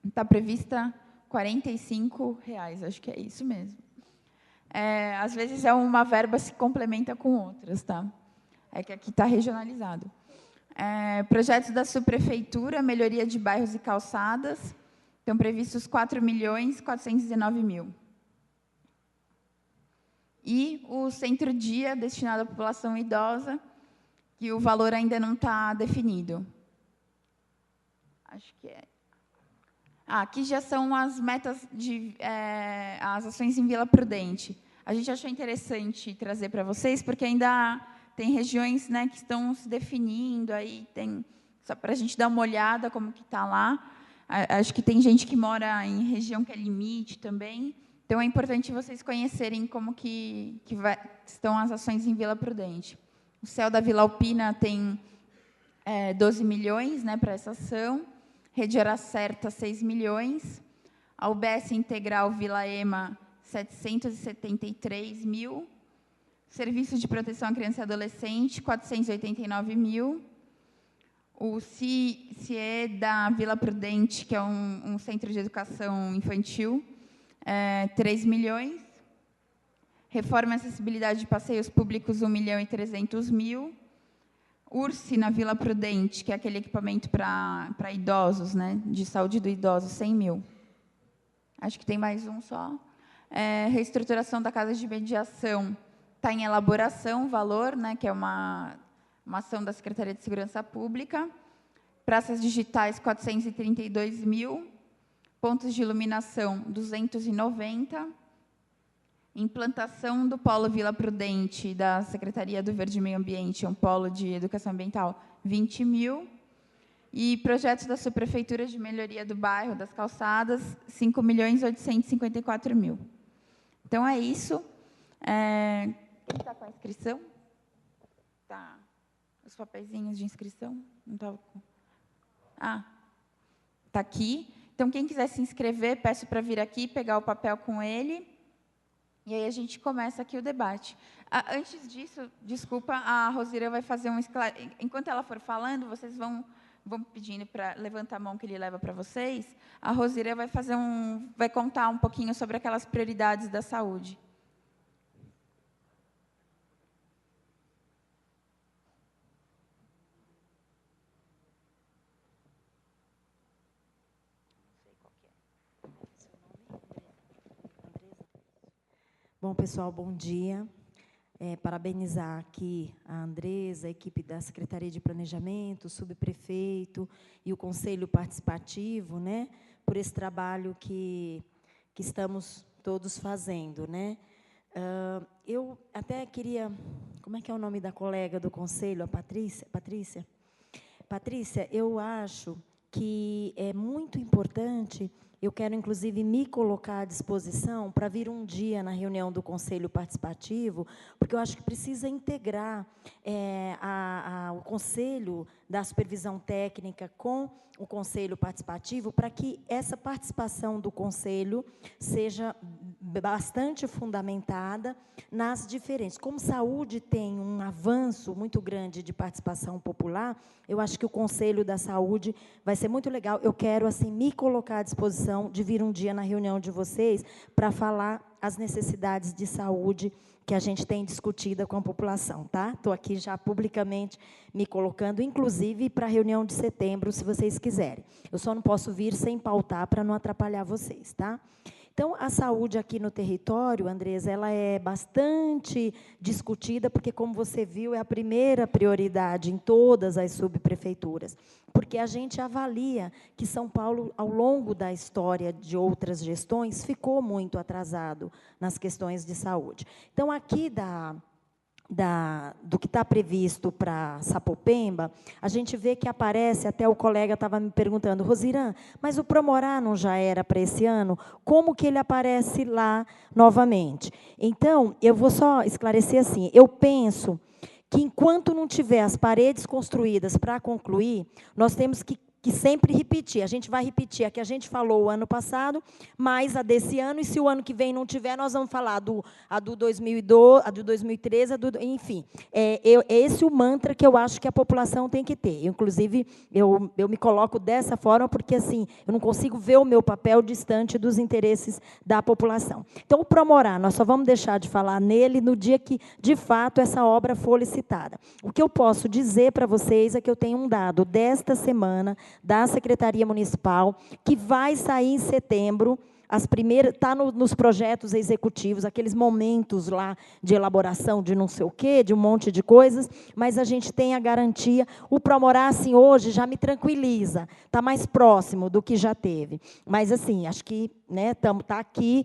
está prevista R$45, acho que é isso mesmo. Às vezes, uma verba se complementa com outras, tá? É que aqui está regionalizado. Projetos da subprefeitura, melhoria de bairros e calçadas, estão previstos 4.419.000. E o centro-dia, destinado à população idosa, que o valor ainda não está definido. Acho que é. Aqui já são as metas as ações em Vila Prudente. A gente achou interessante trazer para vocês, porque ainda tem regiões, né, que estão se definindo, aí só para a gente dar uma olhada como que está lá. Acho que tem gente que mora em região que é limite também. Então, é importante vocês conhecerem como que estão as ações em Vila Prudente. O CEL da Vila Alpina tem 12 milhões, né, para essa ação. Rede Hora Certa, 6 milhões. A UBS Integral Vila Ema, 773 mil. Serviço de Proteção à Criança e Adolescente, 489 mil. O CIE da Vila Prudente, que é um centro de educação infantil, 3 milhões. Reforma e acessibilidade de passeios públicos, 1.300.000. URSE na Vila Prudente, que é aquele equipamento para idosos, né, de saúde do idoso, 100 mil. Acho que tem mais um só. Reestruturação da Casa de Mediação, está em elaboração o valor, né, que é uma ação da Secretaria de Segurança Pública. Praças digitais, 432 mil. Pontos de iluminação, 290. Implantação do Polo Vila Prudente, da Secretaria do Verde e Meio Ambiente, um polo de educação ambiental, 20 mil. E projetos da subprefeitura de melhoria do bairro, das calçadas, 5.854.000. Então, é isso. Quem está com a inscrição? Tá. Os papeizinhos de inscrição? Não estava com... Ah, está aqui. Então, quem quiser se inscrever, peço para vir aqui, pegar o papel com ele. E aí a gente começa aqui o debate. Antes disso, desculpa, a Rosira vai fazer um... Enquanto ela for falando, vocês vão pedindo para levantar a mão que ele leva para vocês. A Rosira vai contar um pouquinho sobre aquelas prioridades da saúde. Bom, pessoal, bom dia. Parabenizar aqui a Andresa, a equipe da Secretaria de Planejamento, o subprefeito e o Conselho Participativo, né, por esse trabalho que estamos todos fazendo, né. Eu até queria... Como é que é o nome da colega do Conselho, a Patrícia? Patrícia, eu acho que é muito importante... Eu quero, inclusive, me colocar à disposição para vir um dia na reunião do Conselho Participativo, porque eu acho que precisa integrar o Conselho da Supervisão Técnica com o Conselho Participativo, para que essa participação do Conselho seja bastante fundamentada nas diferentes. Como saúde tem um avanço muito grande de participação popular, eu acho que o Conselho da Saúde vai ser muito legal. Eu quero, assim, me colocar à disposição de vir um dia na reunião de vocês para falar as necessidades de saúde que a gente tem discutida com a população, tá? Estou aqui já publicamente me colocando, inclusive para a reunião de setembro, se vocês quiserem. Eu só não posso vir sem pautar para não atrapalhar vocês, tá? Então, a saúde aqui no território, Andresa, ela é bastante discutida, porque, como você viu, é a primeira prioridade em todas as subprefeituras, porque a gente avalia que São Paulo, ao longo da história de outras gestões, ficou muito atrasado nas questões de saúde. Então, aqui do que está previsto para Sapopemba, a gente vê que aparece, até o colega estava me perguntando, Rosirã, mas o Promorá não já era para esse ano? Como que ele aparece lá novamente? Então, eu vou só esclarecer assim, eu penso que, enquanto não tiver as paredes construídas para concluir, nós temos que sempre repetir. A gente vai repetir a que a gente falou o ano passado, mais a desse ano, e se o ano que vem não tiver, nós vamos falar a do 2012, a do 2013, enfim. É esse o mantra que eu acho que a população tem que ter. Inclusive, eu me coloco dessa forma, porque, assim, eu não consigo ver o meu papel distante dos interesses da população. Então, o Promorá, nós só vamos deixar de falar nele no dia que, de fato, essa obra for licitada. O que eu posso dizer para vocês é que eu tenho um dado desta semana, da Secretaria Municipal, que vai sair em setembro, está nos projetos executivos, aqueles momentos lá de elaboração de não sei o quê, de um monte de coisas, mas a gente tem a garantia. O Promorá, assim, hoje já me tranquiliza, está mais próximo do que já teve. Mas, assim, acho que, né, está aqui,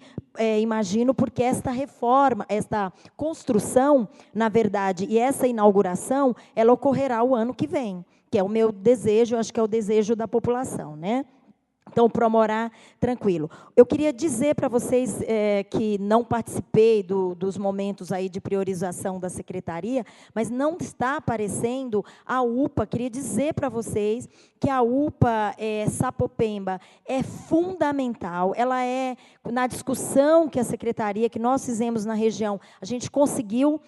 imagino, porque esta reforma, esta construção, na verdade, e essa inauguração, ela ocorrerá o ano que vem, que é o meu desejo, acho que é o desejo da população, né? Então, o Promorá, tranquilo. Eu queria dizer para vocês que não participei dos momentos aí de priorização da Secretaria, mas não está aparecendo a UPA. Queria dizer para vocês que a UPA Sapopemba é fundamental. Ela na discussão que a Secretaria, que nós fizemos na região, a gente conseguiu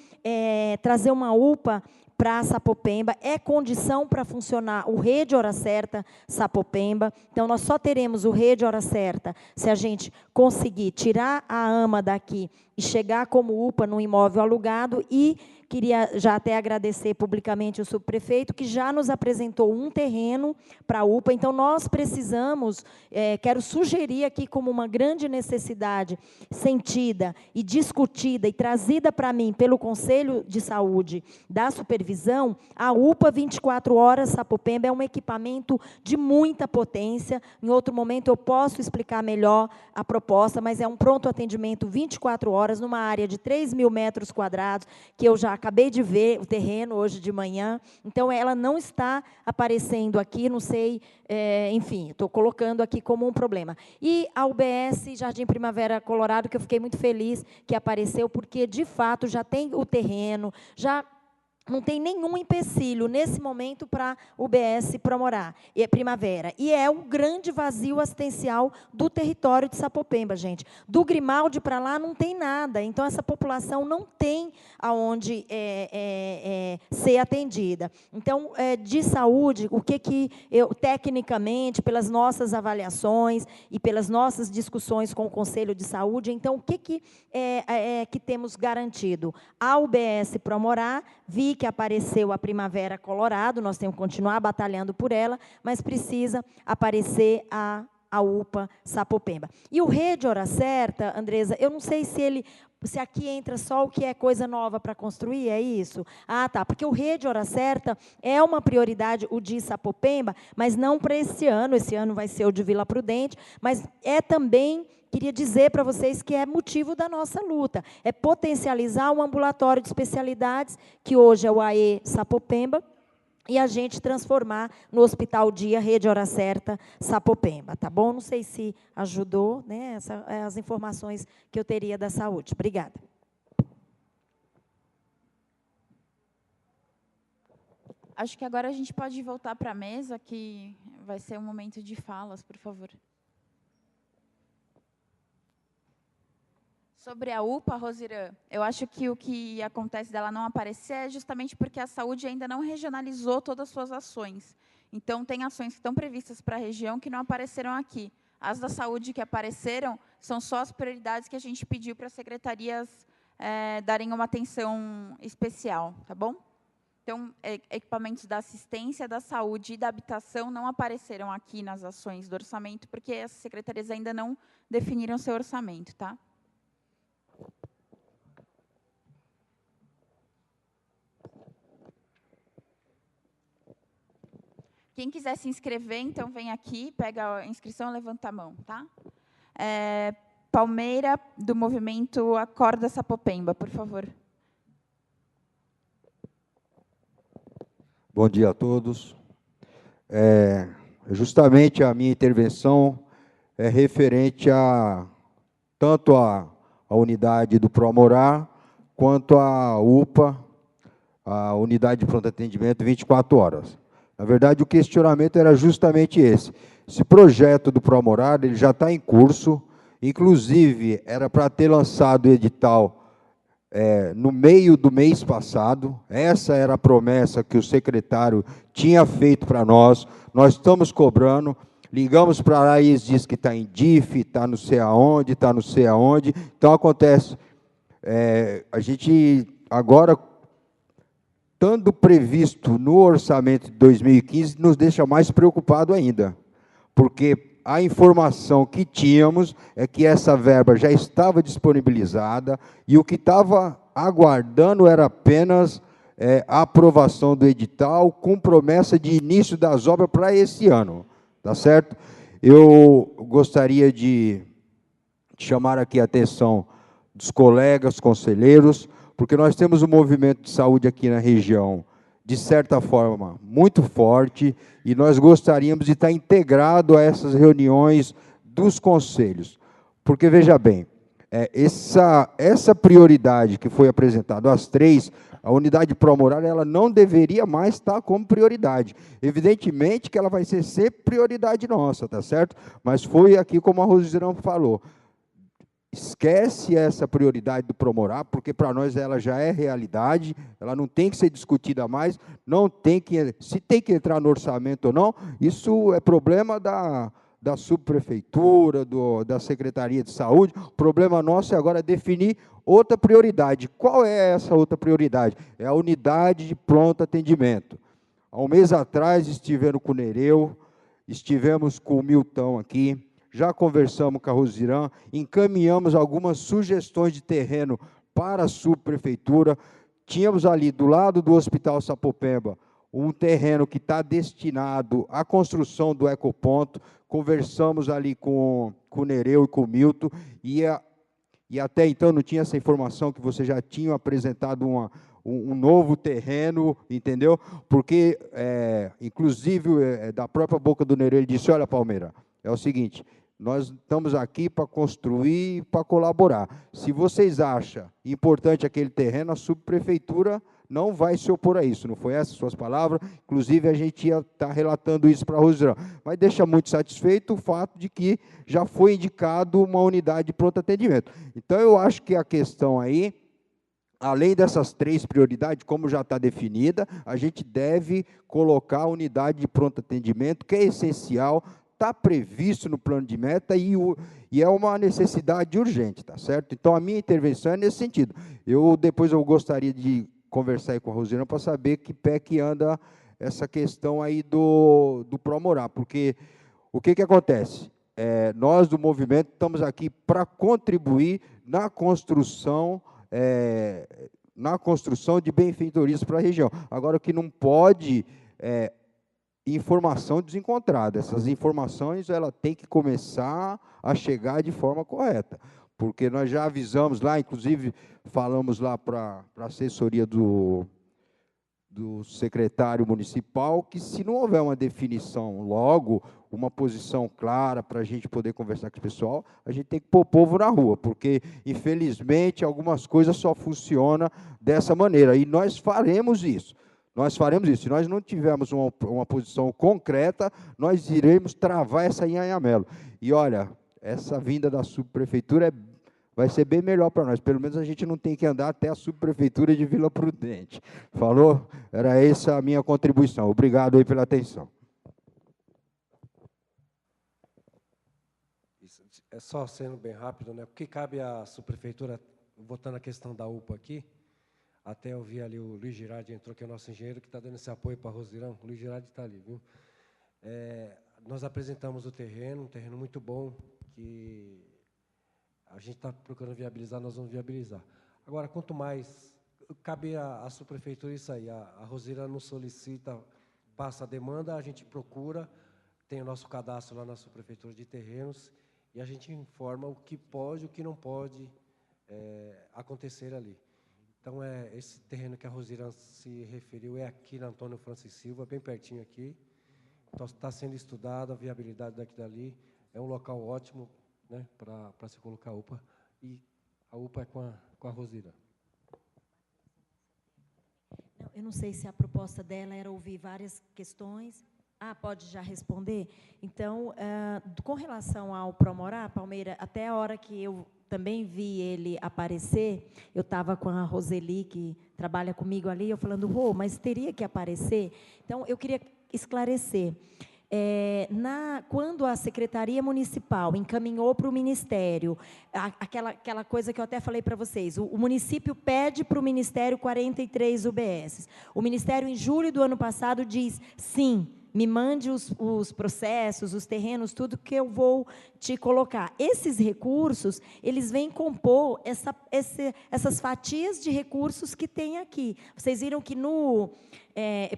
trazer uma UPA para Sapopemba, é condição para funcionar o Rede Hora Certa Sapopemba. Então, nós só teremos o Rede Hora Certa se a gente conseguir tirar a AMA daqui e chegar como UPA no imóvel alugado. E queria já até agradecer publicamente o subprefeito, que já nos apresentou um terreno para a UPA. Então, nós precisamos, quero sugerir aqui como uma grande necessidade sentida e discutida e trazida para mim pelo Conselho de Saúde da Supervisão, a UPA 24 horas Sapopemba é um equipamento de muita potência. Em outro momento eu posso explicar melhor a proposta, mas é um pronto atendimento 24 horas numa área de 3.000 metros quadrados, que eu já acabei de ver o terreno hoje de manhã, então ela não está aparecendo aqui, não sei, enfim, estou colocando aqui como um problema. E a UBS Jardim Primavera Colorado, que eu fiquei muito feliz que apareceu, porque, de fato, já tem o terreno, já não tem nenhum empecilho nesse momento para o UBS Primavera. E é um grande vazio assistencial do território de Sapopemba, gente. Do Grimaldi para lá não tem nada. Então, essa população não tem aonde ser atendida. Então, de saúde, o que eu, tecnicamente, pelas nossas avaliações e pelas nossas discussões com o Conselho de Saúde, então, o que temos garantido? A UBS Promorá, vi que apareceu a Primavera Colorado, nós temos que continuar batalhando por ela, mas precisa aparecer a UPA Sapopemba. E o Rede Hora Certa, Andresa, eu não sei se aqui entra só o que é coisa nova para construir, é isso? Ah, tá, porque o Rede Hora Certa é uma prioridade, o de Sapopemba, mas não para esse ano vai ser o de Vila Prudente, mas é também, queria dizer para vocês que é motivo da nossa luta, é potencializar um ambulatório de especialidades, que hoje é o AE Sapopemba, e a gente transformar no Hospital Dia Rede Hora Certa Sapopemba, tá bom? Não sei se ajudou, né? As informações que eu teria da saúde. Obrigada. Acho que agora a gente pode voltar para a mesa, que vai ser um momento de falas, por favor. Sobre a UPA, Rosirã, eu acho que o que acontece dela não aparecer é justamente porque a saúde ainda não regionalizou todas as suas ações. Então, tem ações que estão previstas para a região que não apareceram aqui. As da saúde que apareceram são só as prioridades que a gente pediu para as secretarias darem uma atenção especial, tá bom? Então, equipamentos da assistência, da saúde e da habitação não apareceram aqui nas ações do orçamento, porque as secretarias ainda não definiram seu orçamento, tá? Quem quiser se inscrever, então, vem aqui, pega a inscrição e levanta a mão, tá? Palmeira, do movimento Acorda Sapopemba, por favor. Bom dia a todos. Justamente a minha intervenção é referente tanto à unidade do Promorá, quanto à UPA, a unidade de pronto atendimento 24 horas. Na verdade, o questionamento era justamente esse. Esse projeto do Promorá, ele já está em curso, inclusive, era para ter lançado o edital no meio do mês passado. Essa era a promessa que o secretário tinha feito para nós estamos cobrando, ligamos para lá e eles dizem que está em DIF, está não sei aonde, então acontece, a gente agora, estando previsto no orçamento de 2015, nos deixa mais preocupado ainda, porque a informação que tínhamos é que essa verba já estava disponibilizada e o que estava aguardando era apenas a aprovação do edital com promessa de início das obras para esse ano, tá certo? Eu gostaria de chamar aqui a atenção dos colegas conselheiros, porque nós temos um movimento de saúde aqui na região, de certa forma, muito forte, e nós gostaríamos de estar integrado a essas reuniões dos conselhos. Porque, veja bem, essa prioridade que foi apresentada, as três, a unidade Promorá, ela não deveria mais estar como prioridade. Evidentemente que ela vai ser sempre prioridade nossa, tá certo? Mas foi aqui como a Rosirã falou, esquece essa prioridade do Promorá, porque para nós ela já é realidade, ela não tem que ser discutida mais, se tem que entrar no orçamento ou não, isso é problema da subprefeitura, da Secretaria de Saúde. O problema nosso é agora definir outra prioridade. Qual é essa outra prioridade? É a unidade de pronto atendimento. Há um mês atrás estivemos com o Nereu, estivemos com o Milton aqui, já conversamos com a Rosirã, encaminhamos algumas sugestões de terreno para a subprefeitura. Tínhamos ali, do lado do Hospital Sapopemba, um terreno que está destinado à construção do ecoponto. Conversamos ali com o Nereu e com o Milton, e e até então não tinha essa informação que você já tinha apresentado um novo terreno, entendeu? Porque, inclusive, da própria boca do Nereu, ele disse, olha, Palmeira, é o seguinte, nós estamos aqui para construir e para colaborar. Se vocês acham importante aquele terreno, a subprefeitura não vai se opor a isso. Não foi essas suas palavras? Inclusive, a gente ia estar relatando isso para a Rosirã. Mas deixa muito satisfeito o fato de que já foi indicado uma unidade de pronto atendimento. Então, eu acho que a questão aí, além dessas 3 prioridades, como já está definida, a gente deve colocar a unidade de pronto atendimento, que é essencial, está previsto no plano de meta e é uma necessidade urgente, tá certo? Então, a minha intervenção é nesse sentido. Depois eu gostaria de conversar aí com a Rosirã para saber que pé que anda essa questão aí do Pró-Morar, porque o que acontece? Nós do movimento estamos aqui para contribuir na construção de benfeitorias para a região. Agora, o que não pode informação desencontrada. Essas informações ela tem que começar a chegar de forma correta, porque nós já avisamos lá, inclusive falamos lá para a assessoria do secretário municipal, que se não houver uma definição logo, uma posição clara para a gente poder conversar com o pessoal, a gente tem que pôr o povo na rua, porque, infelizmente, algumas coisas só funcionam dessa maneira, e nós faremos isso. Se nós não tivermos uma posição concreta, nós iremos travar essa Anhangamelo. E, olha, essa vinda da subprefeitura vai ser bem melhor para nós. Pelo menos a gente não tem que andar até a subprefeitura de Vila Prudente. Falou? Era essa a minha contribuição. Obrigado aí pela atenção. É só sendo bem rápido, né? Porque cabe à subprefeitura, voltando à questão da UPA aqui, até eu vi ali o Luiz Girardi entrou, que é o nosso engenheiro, que está dando esse apoio para a Rosirã. O Luiz Girardi está ali, viu? Nós apresentamos o terreno, um terreno muito bom, que a gente está procurando viabilizar, nós vamos viabilizar. Agora, quanto mais, cabe à subprefeitura isso aí, a Rosirã nos solicita, passa a demanda, a gente procura, tem o nosso cadastro lá na subprefeitura de terrenos, e a gente informa o que pode e o que não pode acontecer ali. Então, esse terreno que a Rosirã se referiu é aqui na Antônio Francis Silva, bem pertinho aqui. Então, está sendo estudado a viabilidade daqui e dali. É um local ótimo, né, para se colocar a UPA. E a UPA é com a Rosirã. Eu não sei se a proposta dela era ouvir várias questões. Pode já responder? Então, com relação ao Pró-Morar, Palmeira, até a hora que eu também vi ele aparecer, eu estava com a Roseli, que trabalha comigo ali, eu falando, mas teria que aparecer? Então, eu queria esclarecer. Quando a Secretaria Municipal encaminhou para o Ministério, aquela coisa que eu até falei para vocês, o município pede para o Ministério 43 UBS. O Ministério, em julho do ano passado, diz, sim, me mande os processos, os terrenos, tudo que eu vou te colocar. Esses recursos, eles vêm compor essas fatias de recursos que tem aqui. Vocês viram que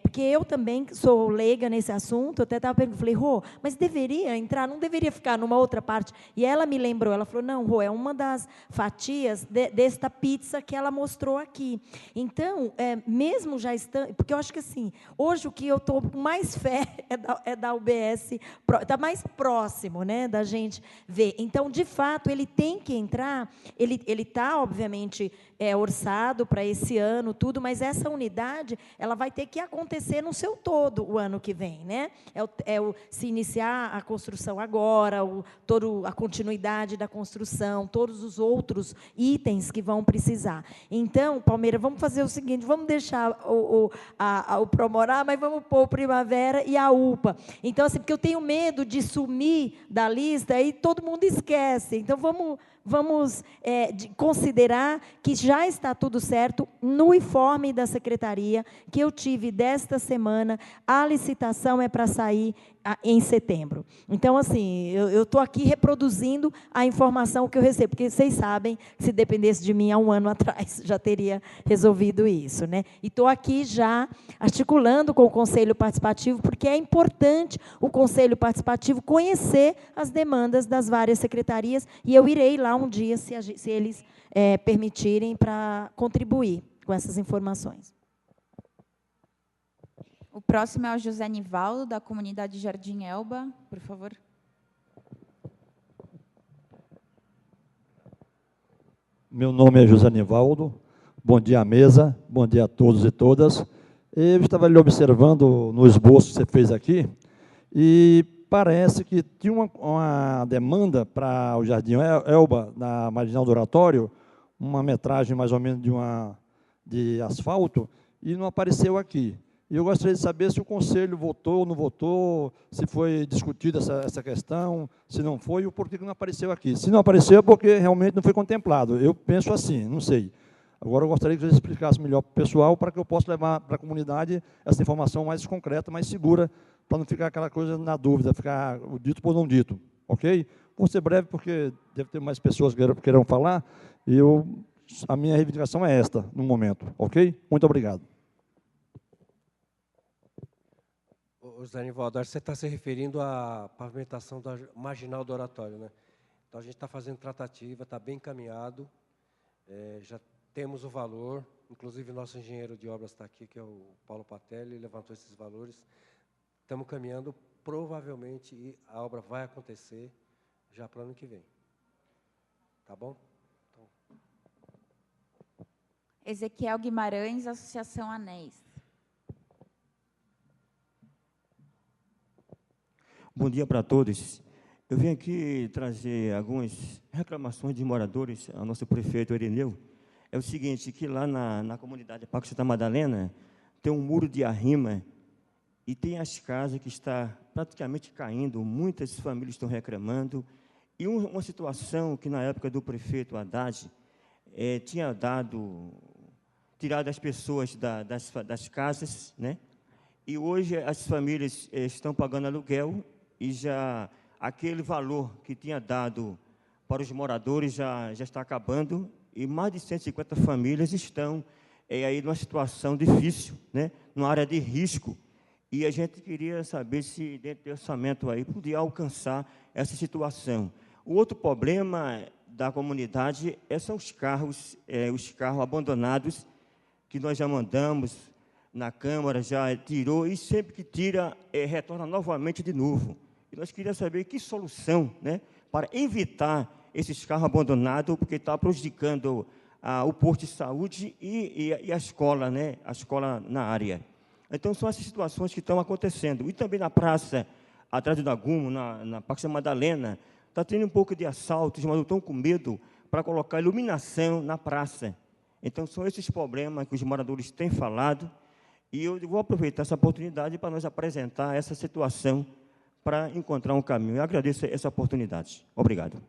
porque eu também sou leiga nesse assunto, eu até estava perguntando, falei, mas deveria entrar, não deveria ficar numa outra parte? E ela me lembrou, ela falou, não, é uma das fatias desta pizza que ela mostrou aqui. Então, mesmo já estando, porque eu acho que assim, hoje o que eu estou com mais fé é da UBS, está mais próximo, né, da gente ver. Então, de fato, ele tem que entrar, ele está, obviamente, orçado para esse ano, tudo, mas essa unidade, ela vai ter que acontecer no seu todo o ano que vem, né? Se iniciar a construção agora, toda a continuidade da construção, todos os outros itens que vão precisar. Então, Palmeira, vamos fazer o seguinte, vamos deixar o Pró-Morar, mas vamos pôr o Primavera e a UPA. Então, assim, porque eu tenho medo de sumir da lista e todo mundo esquece. Então, vamos considerar que já está tudo certo no informe da secretaria que eu tive desta semana, a licitação é para sair em setembro. Então, assim, eu estou aqui reproduzindo a informação que eu recebo, porque vocês sabem que se dependesse de mim há um ano atrás, já teria resolvido isso, né? E estou aqui já articulando com o Conselho Participativo, porque é importante o Conselho Participativo conhecer as demandas das várias secretarias, e eu irei lá marcar um dia, se eles permitirem, para contribuir com essas informações. O próximo é o José Nivaldo, da comunidade Jardim Elba, por favor. Meu nome é José Nivaldo. Bom dia à mesa, bom dia a todos e todas. Eu estava ali observando no esboço que você fez aqui, e parece que tinha uma demanda para o Jardim Elba, na Marginal do Oratório, uma metragem mais ou menos de asfalto, e não apareceu aqui. E eu gostaria de saber se o Conselho votou ou não votou, se foi discutida essa questão, se não foi, e o porquê que não apareceu aqui. Se não apareceu, é porque realmente não foi contemplado. Eu penso assim, não sei. Agora, eu gostaria que você explicasse melhor para o pessoal, para que eu possa levar para a comunidade essa informação mais concreta, mais segura, para não ficar aquela coisa na dúvida, ficar o dito por não dito. Ok? Vou ser breve, porque deve ter mais pessoas que queiram falar, e a minha reivindicação é esta, no momento. Ok? Muito obrigado. José Nivaldo, você está se referindo à pavimentação da Marginal do Oratório, né? Então, a gente está fazendo tratativa, está bem encaminhado, já temos o valor, inclusive o nosso engenheiro de obras está aqui, que é o Paulo Patelli, levantou esses valores. Estamos caminhando, provavelmente, e a obra vai acontecer já para o ano que vem. Tá bom? Então. Ezequiel Guimarães, Associação Anéis. Bom dia para todos. Eu vim aqui trazer algumas reclamações de moradores ao nosso prefeito Irineu. É o seguinte, que lá na comunidade Parque Santa Madalena tem um muro de arrima e tem as casas que estão praticamente caindo, muitas famílias estão reclamando. E uma situação que, na época do prefeito Haddad, tinha tirado as pessoas das casas, né? E hoje as famílias estão pagando aluguel e já aquele valor que tinha dado para os moradores já está acabando, e mais de 150 famílias estão aí numa situação difícil, né? Numa área de risco. E a gente queria saber se, dentro do orçamento, aí, podia alcançar essa situação. O outro problema da comunidade são os carros abandonados, que nós já mandamos na Câmara, já tirou, e sempre que tira, retorna novamente de novo. E nós queríamos saber que solução, né, para evitar esses carros abandonados, porque está prejudicando o posto de saúde e a escola, né, a escola na área. Então, são essas situações que estão acontecendo. E também na praça, atrás do Dagumo, na Parque Santa Madalena, está tendo um pouco de assaltos, mas estão com medo para colocar iluminação na praça. Então, são esses problemas que os moradores têm falado, e eu vou aproveitar essa oportunidade para nós apresentar essa situação, para encontrar um caminho. Eu agradeço essa oportunidade. Obrigado.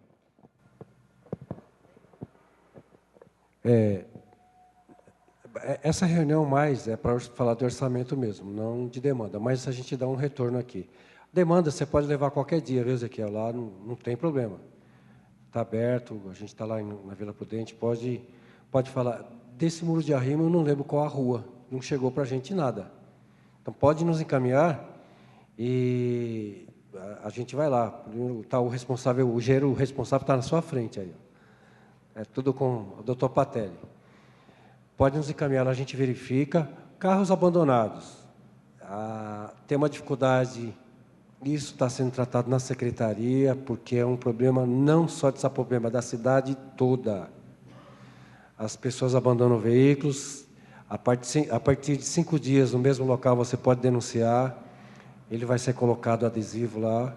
Essa reunião mais é para falar de orçamento mesmo, não de demanda, mas a gente dá um retorno aqui. Demanda você pode levar qualquer dia, viu, Ezequiel? Lá não tem problema. Está aberto, a gente está lá na Vila Prudente, pode falar. Desse muro de arrimo, eu não lembro qual a rua, não chegou para a gente nada. Então, pode nos encaminhar e a gente vai lá. Tá o responsável, o engenheiro responsável está na sua frente aí. É tudo com o doutor Patelli. Pode nos encaminhar, a gente verifica. Carros abandonados. Tem uma dificuldade, isso está sendo tratado na secretaria, porque é um problema não só de Sapopemba, da cidade toda. As pessoas abandonam veículos, a partir de 5 dias no mesmo local você pode denunciar, ele vai ser colocado adesivo lá,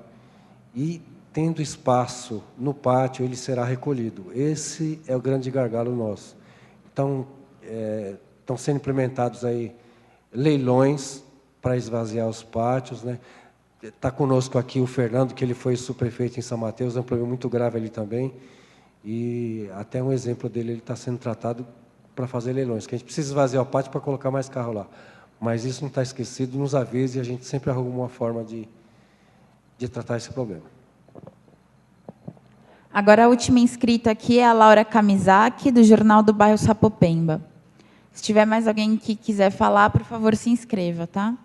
e tendo espaço no pátio, ele será recolhido. Esse é o grande gargalo nosso. Então, estão sendo implementados aí leilões para esvaziar os pátios, né? Está conosco aqui o Fernando, que ele foi subprefeito em São Mateus, é um problema muito grave ali também, e até um exemplo dele, ele está sendo tratado para fazer leilões, que a gente precisa esvaziar o pátio para colocar mais carro lá. Mas isso não está esquecido, nos avise, e a gente sempre arruma uma forma de tratar esse problema. Agora, a última inscrita aqui é a Laura Kamizaki, do Jornal do Bairro Sapopemba. Se tiver mais alguém que quiser falar, por favor, se inscreva, tá?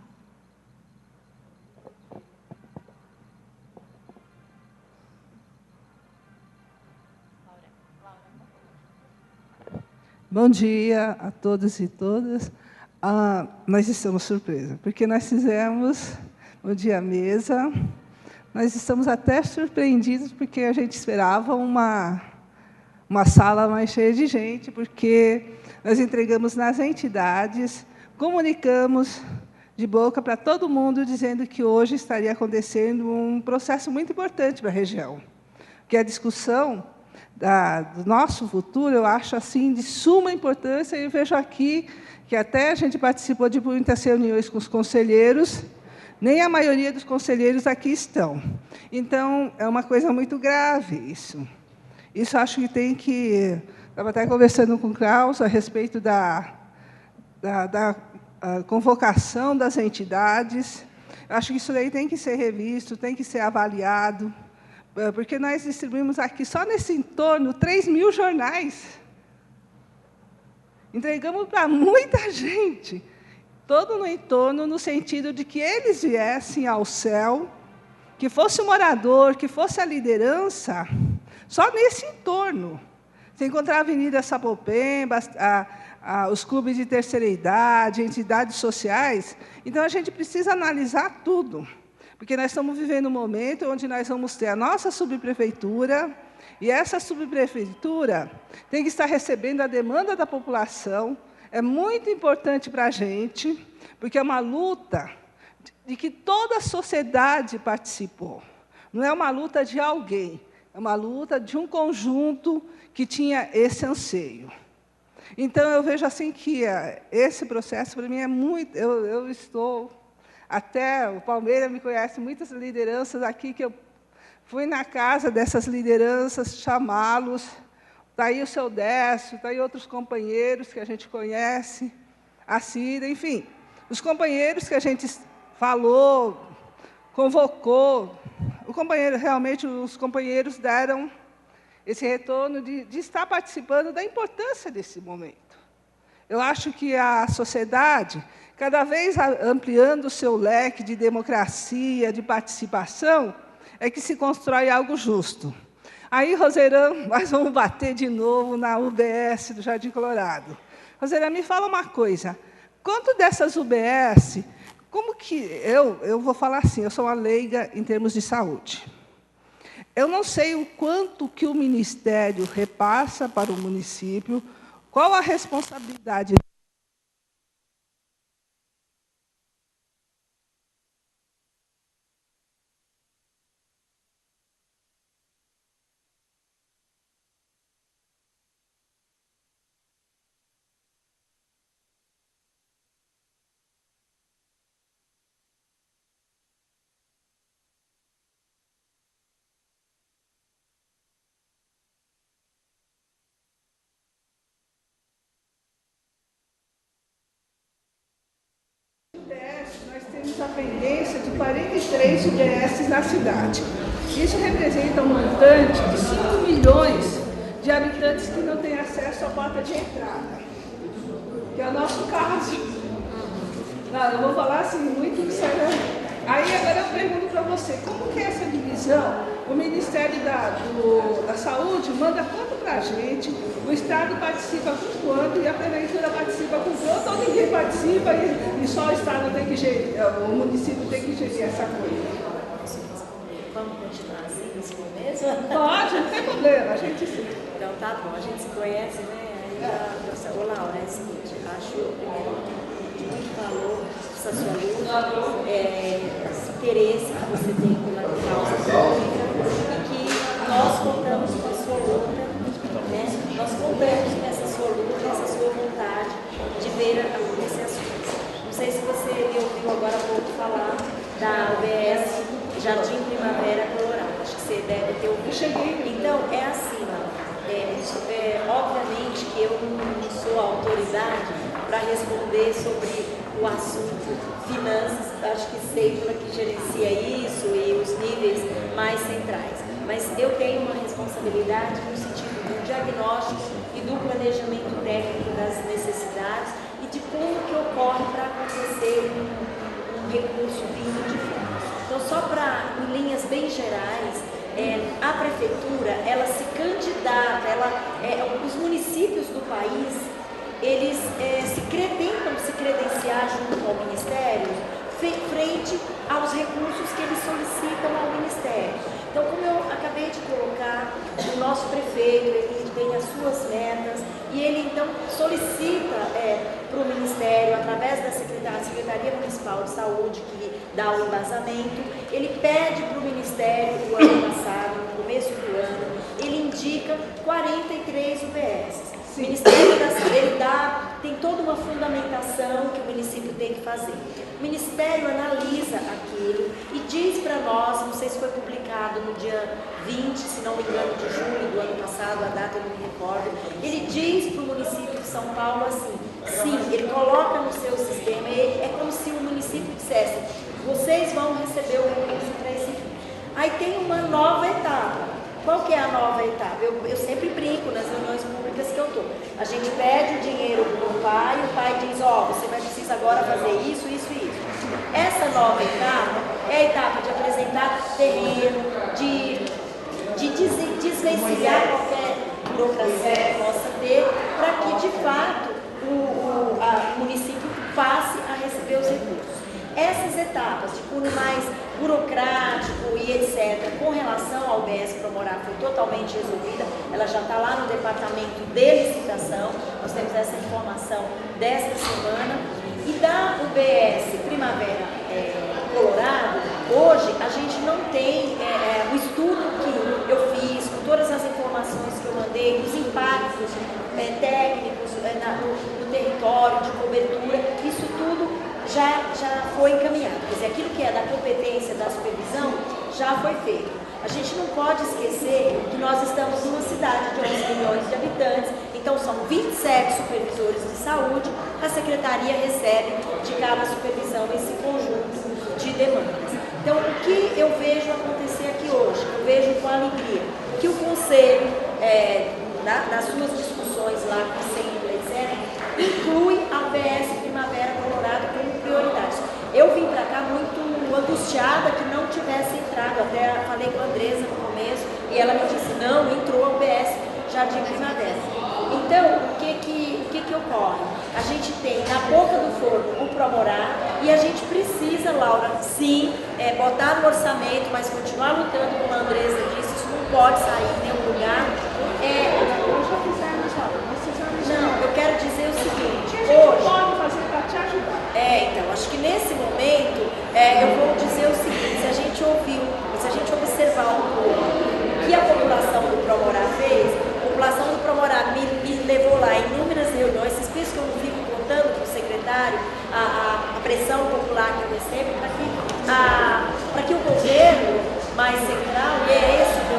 Bom dia a todos e todas. Nós estamos surpresos, porque nós fizemos o dia mesa. Nós estamos até surpreendidos, porque a gente esperava uma sala mais cheia de gente, porque nós entregamos nas entidades, comunicamos de boca para todo mundo, dizendo que hoje estaria acontecendo um processo muito importante para a região, que é a discussão do nosso futuro, eu acho assim de suma importância, e eu vejo aqui que até a gente participou de muitas reuniões com os conselheiros, nem a maioria dos conselheiros aqui estão. Então, é uma coisa muito grave isso. Isso acho que tem que... Estava até conversando com o Klaus a respeito da convocação das entidades. Acho que isso daí tem que ser revisto, tem que ser avaliado, porque nós distribuímos aqui, só nesse entorno, 3.000 jornais. Entregamos para muita gente, todo no entorno, no sentido de que eles viessem ao céu, que fosse o morador, que fosse a liderança, só nesse entorno. Você encontrar a Avenida Sapopemba, os clubes de terceira idade, entidades sociais. Então, a gente precisa analisar tudo, porque nós estamos vivendo um momento onde nós vamos ter a nossa subprefeitura, e essa subprefeitura tem que estar recebendo a demanda da população. É muito importante para a gente, porque é uma luta de que toda a sociedade participou. Não é uma luta de alguém, é uma luta de um conjunto que tinha esse anseio. Então, eu vejo assim que esse processo, para mim, é muito... Eu estou... Até o Palmeira me conhece, muitas lideranças aqui, que eu fui na casa dessas lideranças, chamá-los. Está aí o seu Décio, está aí outros companheiros que a gente conhece, a Cida, enfim. Os companheiros que a gente falou, convocou, realmente, os companheiros deram esse retorno de estar participando da importância desse momento. Eu acho que a sociedade, cada vez ampliando o seu leque de democracia, de participação, é que se constrói algo justo. Aí, Roserã, nós vamos bater de novo na UBS do Jardim Colorado. Roserã, me fala uma coisa. Quanto dessas UBS, como que... Eu vou falar assim, eu sou uma leiga em termos de saúde. Eu não sei o quanto que o Ministério repassa para o município, qual a responsabilidade nós temos a pendência de 43 UBS na cidade. Isso representa um montante de 5 milhões de habitantes que não têm acesso à porta de entrada, que é o nosso caso. Não, eu vou falar assim, muito sério. Aí, agora eu pergunto para você, como que é essa divisão? O Ministério da Saúde manda quanto para a gente, o Estado participa com quanto e a Prefeitura participa com quanto, ou ninguém participa e só o Estado tem que gerir, o município tem que gerir essa coisa? Vamos continuar assim, nesse momento? Pode, não tem problema, a gente sim. Então, tá bom, a gente se conhece, né? Ô, Laura, é o seguinte, acho de muito valor essa sua luta, esse interesse que você tem pela causa pública, e que nós contamos com a sua luta, né? Nós contamos com essa sua luta, essa sua vontade de ver acontecer as coisas. Não sei se você me ouviu agora há pouco falar da UBS Jardim Primavera Colorado, acho que você deve ter ouvido. Então, é assim, obviamente que eu não sou autoridade para responder sobre o assunto finanças, acho que Seifa que gerencia isso e os níveis mais centrais. Mas eu tenho uma responsabilidade no sentido do diagnóstico e do planejamento técnico das necessidades e de como que ocorre para acontecer um recurso vindo de fora. Então, só para, em linhas bem gerais, a prefeitura, ela se candidata, os municípios do país, eles tentam se credenciar junto ao Ministério frente aos recursos que eles solicitam ao Ministério. Então, como eu acabei de colocar, o nosso prefeito, ele tem as suas metas e ele, então, solicita para o Ministério, através da Secretaria Municipal de Saúde, que dá o embasamento, ele pede para o Ministério, o ano passado, no começo do ano, ele indica 43 UBS. O Ministério da Saúde tem toda uma fundamentação que o município tem que fazer. O Ministério analisa aquilo e diz para nós, não sei se foi publicado no dia 20, se não me engano, de julho do ano passado, a data eu não me recordo, ele diz para o município de São Paulo assim, sim, ele coloca no seu sistema, é como se o município dissesse, vocês vão receber o recurso para esse fim. Aí tem uma nova etapa. Qual que é a nova etapa? Eu sempre brinco nas reuniões públicas que eu estou. A gente pede o dinheiro para o pai diz, você vai precisar agora fazer isso, isso e isso. Essa nova etapa é a etapa de apresentar terreno, de desvencilhar qualquer burocracia que possa ter, para que, de fato, o município passe a receber os recursos. Essas etapas de cunho mais burocrático e etc., com relação ao UBS Promorá, foi totalmente resolvida, ela já está lá no departamento de licitação, nós temos essa informação desta semana, e da UBS Primavera Colorado, hoje a gente não tem o estudo que eu fiz, com todas as informações que eu mandei, os impactos técnicos no território, de cobertura, isso tudo já foi encaminhado. Quer dizer, aquilo que é da competência da supervisão já foi feito. A gente não pode esquecer que nós estamos numa cidade de 11 milhões de habitantes, então são 27 supervisores de saúde, a Secretaria recebe de cada supervisão esse conjunto de demandas. Então, o que eu vejo acontecer aqui hoje, eu vejo com alegria, que o Conselho, nas suas discussões lá com o Centro, etc., inclui a UBS Primavera Colorado como prioridade. Eu vim para cá muito angustiada que não tivesse entrado, até falei com a Andresa no começo, e ela me disse, não, entrou a UBS Jardim Primavera. Então, o que ocorre? A gente tem na boca do forno o Promorá e a gente precisa, Laura, sim, botar no orçamento, mas continuar lutando, como a Andresa disse, isso não pode sair em nenhum lugar. Não, eu quero dizer o seguinte, hoje... pode fazer para te ajudar? Então, acho que nesse momento, eu vou dizer o seguinte, se a gente observar um pouco o que a população do Promorá fez, a população do Promorá me levou lá em inúmeras reuniões, vocês pensam que eu não fico contando para o secretário a pressão popular que eu recebo para que o governo mais central, e é esse o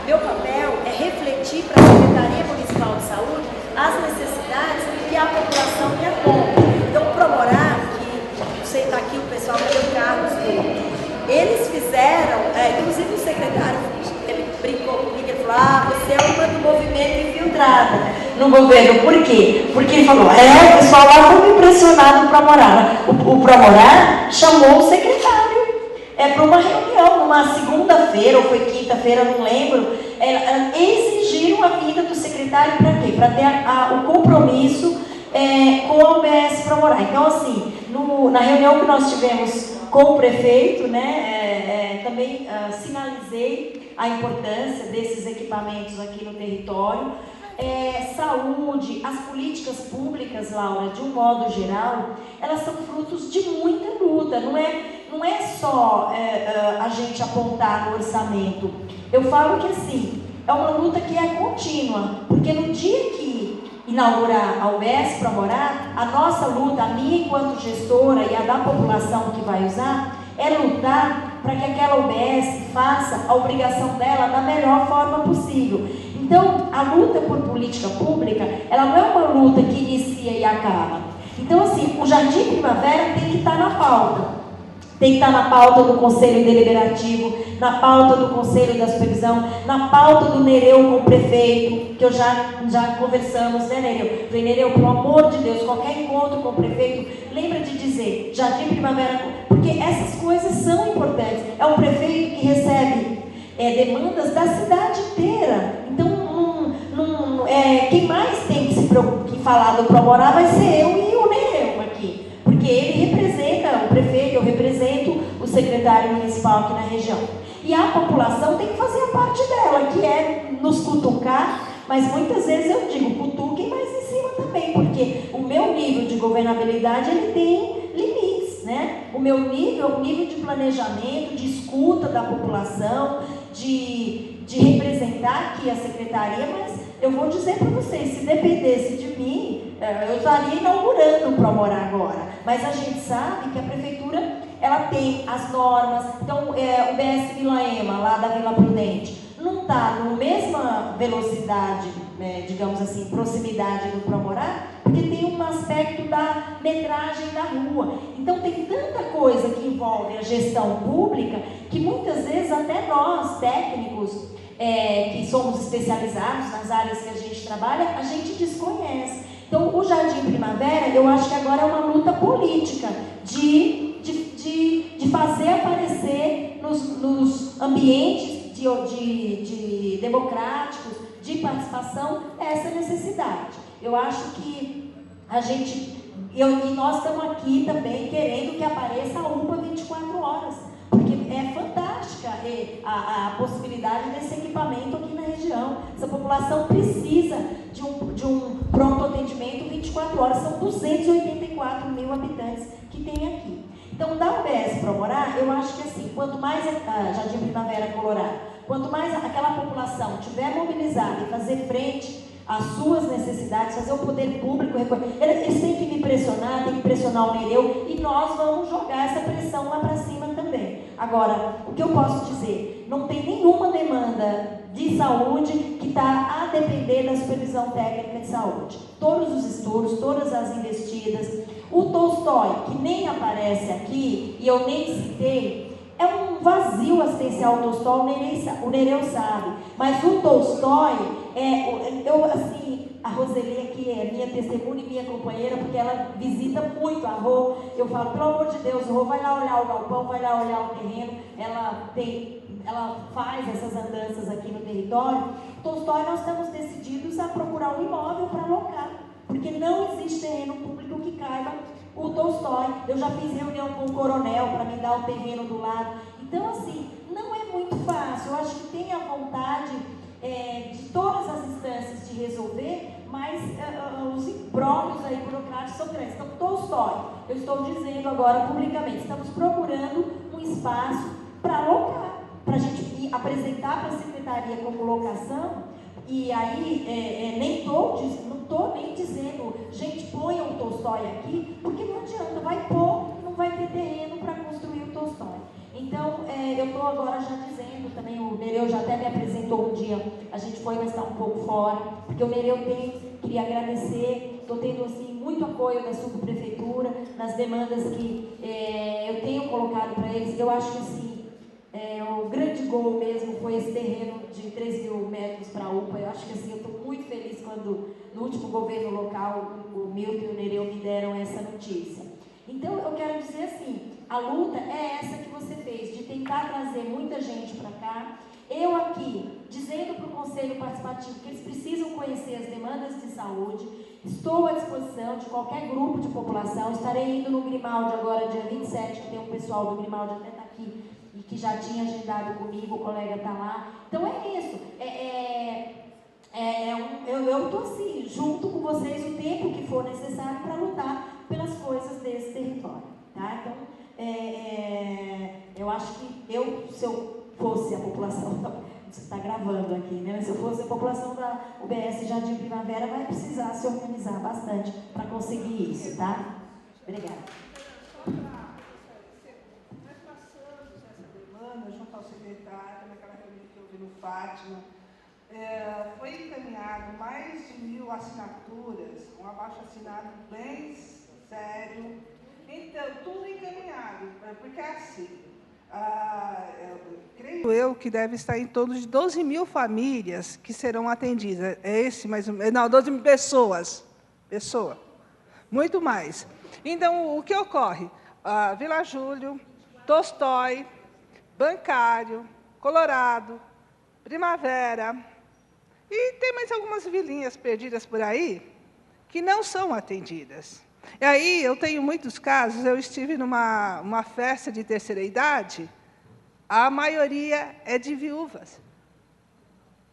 meu papel é refletir para a Secretaria Municipal de Saúde as necessidades que a população me aponta. Então, o Promorá, que você está aqui, o pessoal do Carlos, eles fizeram, inclusive o secretário, ele brincou comigo, ele falou, você é uma do movimento infiltrada no governo. Por quê? Porque ele falou, o pessoal lá foi me impressionar no Promorá. O Promorá chamou o secretário para uma reunião, numa segunda-feira, ou foi quinta-feira, não lembro, exigiram a vinda do secretário para quê? Para ter o compromisso com a UBS Promorá. Então, assim, na reunião que nós tivemos com o prefeito, também sinalizei a importância desses equipamentos aqui no território. Saúde, as políticas públicas, Laura, de um modo geral, elas são frutos de muita luta, não é só a gente apontar no orçamento. Eu falo que assim, é uma luta que é contínua, porque no dia que inaugurar a UBS Promorá, a nossa luta, a minha enquanto gestora e a da população que vai usar, é lutar para que aquela UBS faça a obrigação dela da melhor forma possível. Então, a luta por política pública, ela não é uma luta que inicia e acaba. Então, assim, o Jardim Primavera tem que estar na pauta. Tem que estar na pauta do Conselho Deliberativo, na pauta do Conselho da Supervisão, na pauta do Nereu com o prefeito, que eu já conversamos, né, Nereu? Falei, Nereu, pelo amor de Deus, qualquer encontro com o prefeito, lembra de dizer, Jardim Primavera, porque essas coisas são importantes. É um prefeito que recebe demandas da cidade inteira. Então, quem mais tem que falar do Promorar vai ser eu e o Nereu aqui, porque ele representa o prefeito, eu represento o secretário municipal aqui na região. E a população tem que fazer a parte dela, que é nos cutucar, mas muitas vezes eu digo, cutuquem mais em cima também, porque o meu nível de governabilidade, ele tem limites, né? O meu nível é o nível de planejamento, de escuta da população, de representar aqui a secretaria, mas eu vou dizer para vocês, se dependesse de mim, eu estaria inaugurando o Promorar agora, mas a gente sabe que a prefeitura, ela tem as normas, então o BS Vila Ema, lá da Vila Prudente, não está na mesma velocidade, digamos assim, proximidade do Promorar, porque tem um aspecto da metragem da rua. Então tem tanta coisa que envolve a gestão pública, que muitas vezes até nós, técnicos, que somos especializados nas áreas que a gente trabalha, a gente desconhece. Então o Jardim Primavera, eu acho que agora é uma luta política de fazer aparecer nos ambientes de democráticos, de participação, essa necessidade. Eu acho que e nós estamos aqui também querendo que apareça a UPA 24 horas, porque é fantástica a possibilidade desse equipamento aqui na região. Essa população precisa de um pronto atendimento 24 horas, são 284 mil habitantes que tem aqui. Então, da UBS Promorar, eu acho que assim, quanto mais a Jardim Primavera Colorado, quanto mais aquela população estiver mobilizada e fazer frente às suas necessidades, fazer o poder público, eles têm que me pressionar, têm que pressionar o Nereu, e nós vamos jogar essa pressão lá para cima também. Agora, o que eu posso dizer? Não tem nenhuma demanda de saúde que está a depender da supervisão técnica de saúde. Todos os estudos, todas as investidas, o Tolstói, que nem aparece aqui, e eu nem citei, é um vazio assistencial. O Tolstói, o Nereu sabe, mas o Tolstói, a Roseli aqui é minha testemunha e minha companheira, porque ela visita muito a Rô. Eu falo, pelo amor de Deus, Rô, vai lá olhar o galpão, vai lá olhar o terreno. Ela faz essas andanças aqui no território. Tolstói, nós estamos decididos a procurar um imóvel para alocar, porque não existe terreno público que caiba o Tolstói. Eu já fiz reunião com o coronel para me dar o terreno do lado. Então, assim, não é muito fácil. Eu acho que tem a vontade de todas as instâncias de resolver, mas os imbróglios aí burocráticos são grandes. Então, Tolstói, eu estou dizendo agora publicamente, estamos procurando um espaço para alocar, para a gente apresentar para a secretaria como locação. E aí, não estou nem dizendo, gente, ponha o Tolstói aqui, porque não adianta, vai pôr, não vai ter terreno para construir o Tolstói. Então, eu estou agora já dizendo, também o Nereu já até me apresentou um dia, a gente foi, mas está um pouco fora, porque o Nereu queria agradecer, estou tendo assim, muito apoio da subprefeitura, nas demandas que eu tenho colocado para eles. Eu acho que assim, o grande gol mesmo foi esse terreno de 3 mil metros para a UPA. Eu acho que assim, eu estou muito feliz quando, no último governo local, o Milton e o Nereu me deram essa notícia. Então, eu quero dizer assim, a luta é essa que você fez, de tentar trazer muita gente para cá. Eu aqui, dizendo para o Conselho Participativo que eles precisam conhecer as demandas de saúde, estou à disposição de qualquer grupo de população. Estarei indo no Grimaldi agora, dia 27, que tem um pessoal do Grimaldi até está aqui, e que já tinha agendado comigo, o colega está lá. Então é isso, eu estou assim, junto com vocês o tempo que for necessário para lutar pelas coisas desse território, tá? Então, eu acho que se eu fosse a população, você está gravando aqui, né? Se eu fosse a população da UBS Jardim Primavera, vai precisar se organizar bastante para conseguir isso, tá? Obrigada. Junto ao secretário, naquela reunião que eu vi no Fátima, foi encaminhado mais de 1.000 assinaturas, um abaixo-assinado bem sério. Então, tudo encaminhado, porque é assim, creio eu que deve estar em torno de 12 mil famílias que serão atendidas. É esse mais ou menos? Não, 12 mil pessoas. Muito mais. Então, o que ocorre? Vila Júlio, Tolstói, Bancário, Colorado, Primavera, e tem mais algumas vilinhas perdidas por aí, que não são atendidas. E aí, eu tenho muitos casos, eu estive numa festa de terceira idade, a maioria é de viúvas.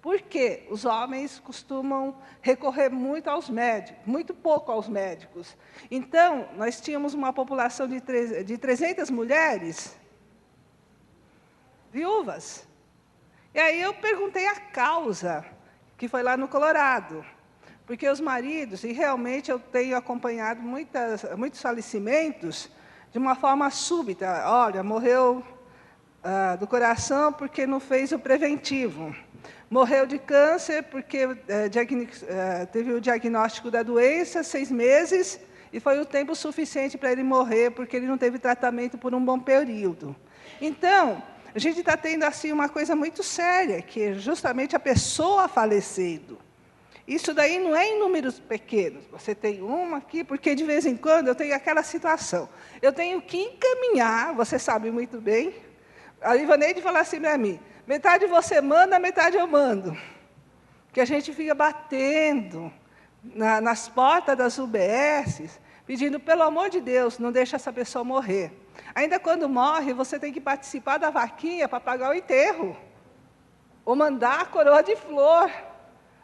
Por quê? Os homens costumam recorrer muito pouco aos médicos. Então, nós tínhamos uma população de 300 mulheres viúvas. E aí eu perguntei a causa, que foi lá no Colorado. Porque os maridos, e realmente eu tenho acompanhado muitos falecimentos de uma forma súbita. Olha, morreu do coração porque não fez o preventivo. Morreu de câncer porque teve o diagnóstico da doença, 6 meses, e foi o tempo suficiente para ele morrer, porque ele não teve tratamento por um bom período. Então, a gente está tendo assim, uma coisa muito séria, que é justamente a pessoa falecendo. Isso daí não é em números pequenos. Você tem uma aqui, porque de vez em quando eu tenho aquela situação. Eu tenho que encaminhar, você sabe muito bem, a Ivaneide fala assim para mim, metade você manda, metade eu mando. Que a gente fica batendo nas portas das UBSs, pedindo, pelo amor de Deus, não deixa essa pessoa morrer. Ainda quando morre, você tem que participar da vaquinha para pagar o enterro. Ou mandar a coroa de flor.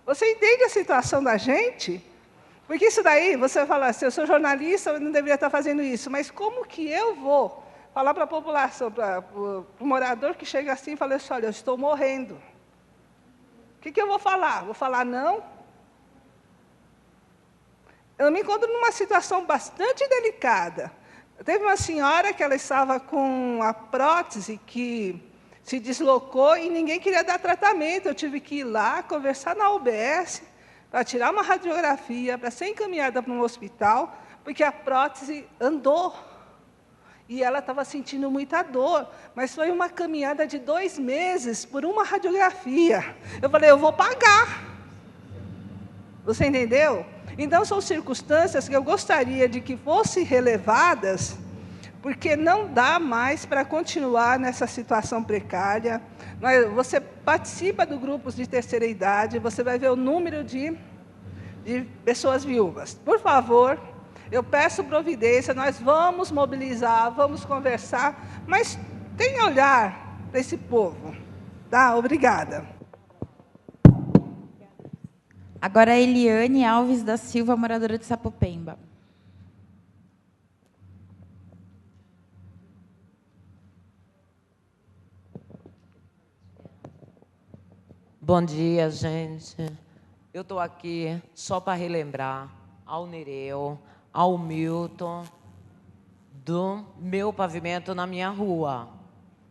Você entende a situação da gente? Porque isso daí, você vai falar assim, eu sou jornalista, eu não deveria estar fazendo isso, mas como que eu vou falar para a população, para o morador que chega assim e fala assim, olha, eu estou morrendo. O que eu vou falar? Vou falar não? Eu me encontro numa situação bastante delicada. Teve uma senhora que ela estava com a prótese que se deslocou e ninguém queria dar tratamento. Eu tive que ir lá, conversar na UBS, para tirar uma radiografia, para ser encaminhada para um hospital, porque a prótese andou. E ela estava sentindo muita dor, mas foi uma caminhada de 2 meses por uma radiografia. Eu falei, eu vou pagar. Você entendeu? Então, são circunstâncias que eu gostaria de que fossem relevadas, porque não dá mais para continuar nessa situação precária. Você participa do grupos de terceira idade, você vai ver o número de pessoas viúvas. Por favor, eu peço providência, nós vamos mobilizar, vamos conversar, mas tenha olhar para esse povo. Tá? Obrigada. Agora a Eliane Alves da Silva, moradora de Sapopemba. Bom dia, gente. Eu estou aqui só para relembrar ao Nereu, ao Milton, do meu pavimento na minha rua.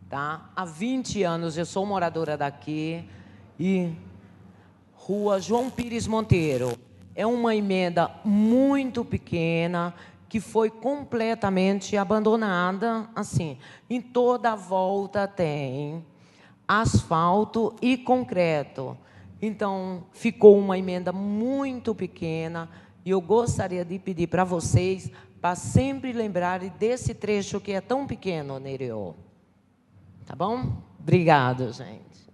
Tá? Há 20 anos eu sou moradora daqui e Rua João Pires Monteiro. É uma emenda muito pequena que foi completamente abandonada. Assim, em toda a volta tem asfalto e concreto. Então, ficou uma emenda muito pequena e eu gostaria de pedir para vocês para sempre lembrarem desse trecho que é tão pequeno, Nereu. Tá bom? Obrigado, gente.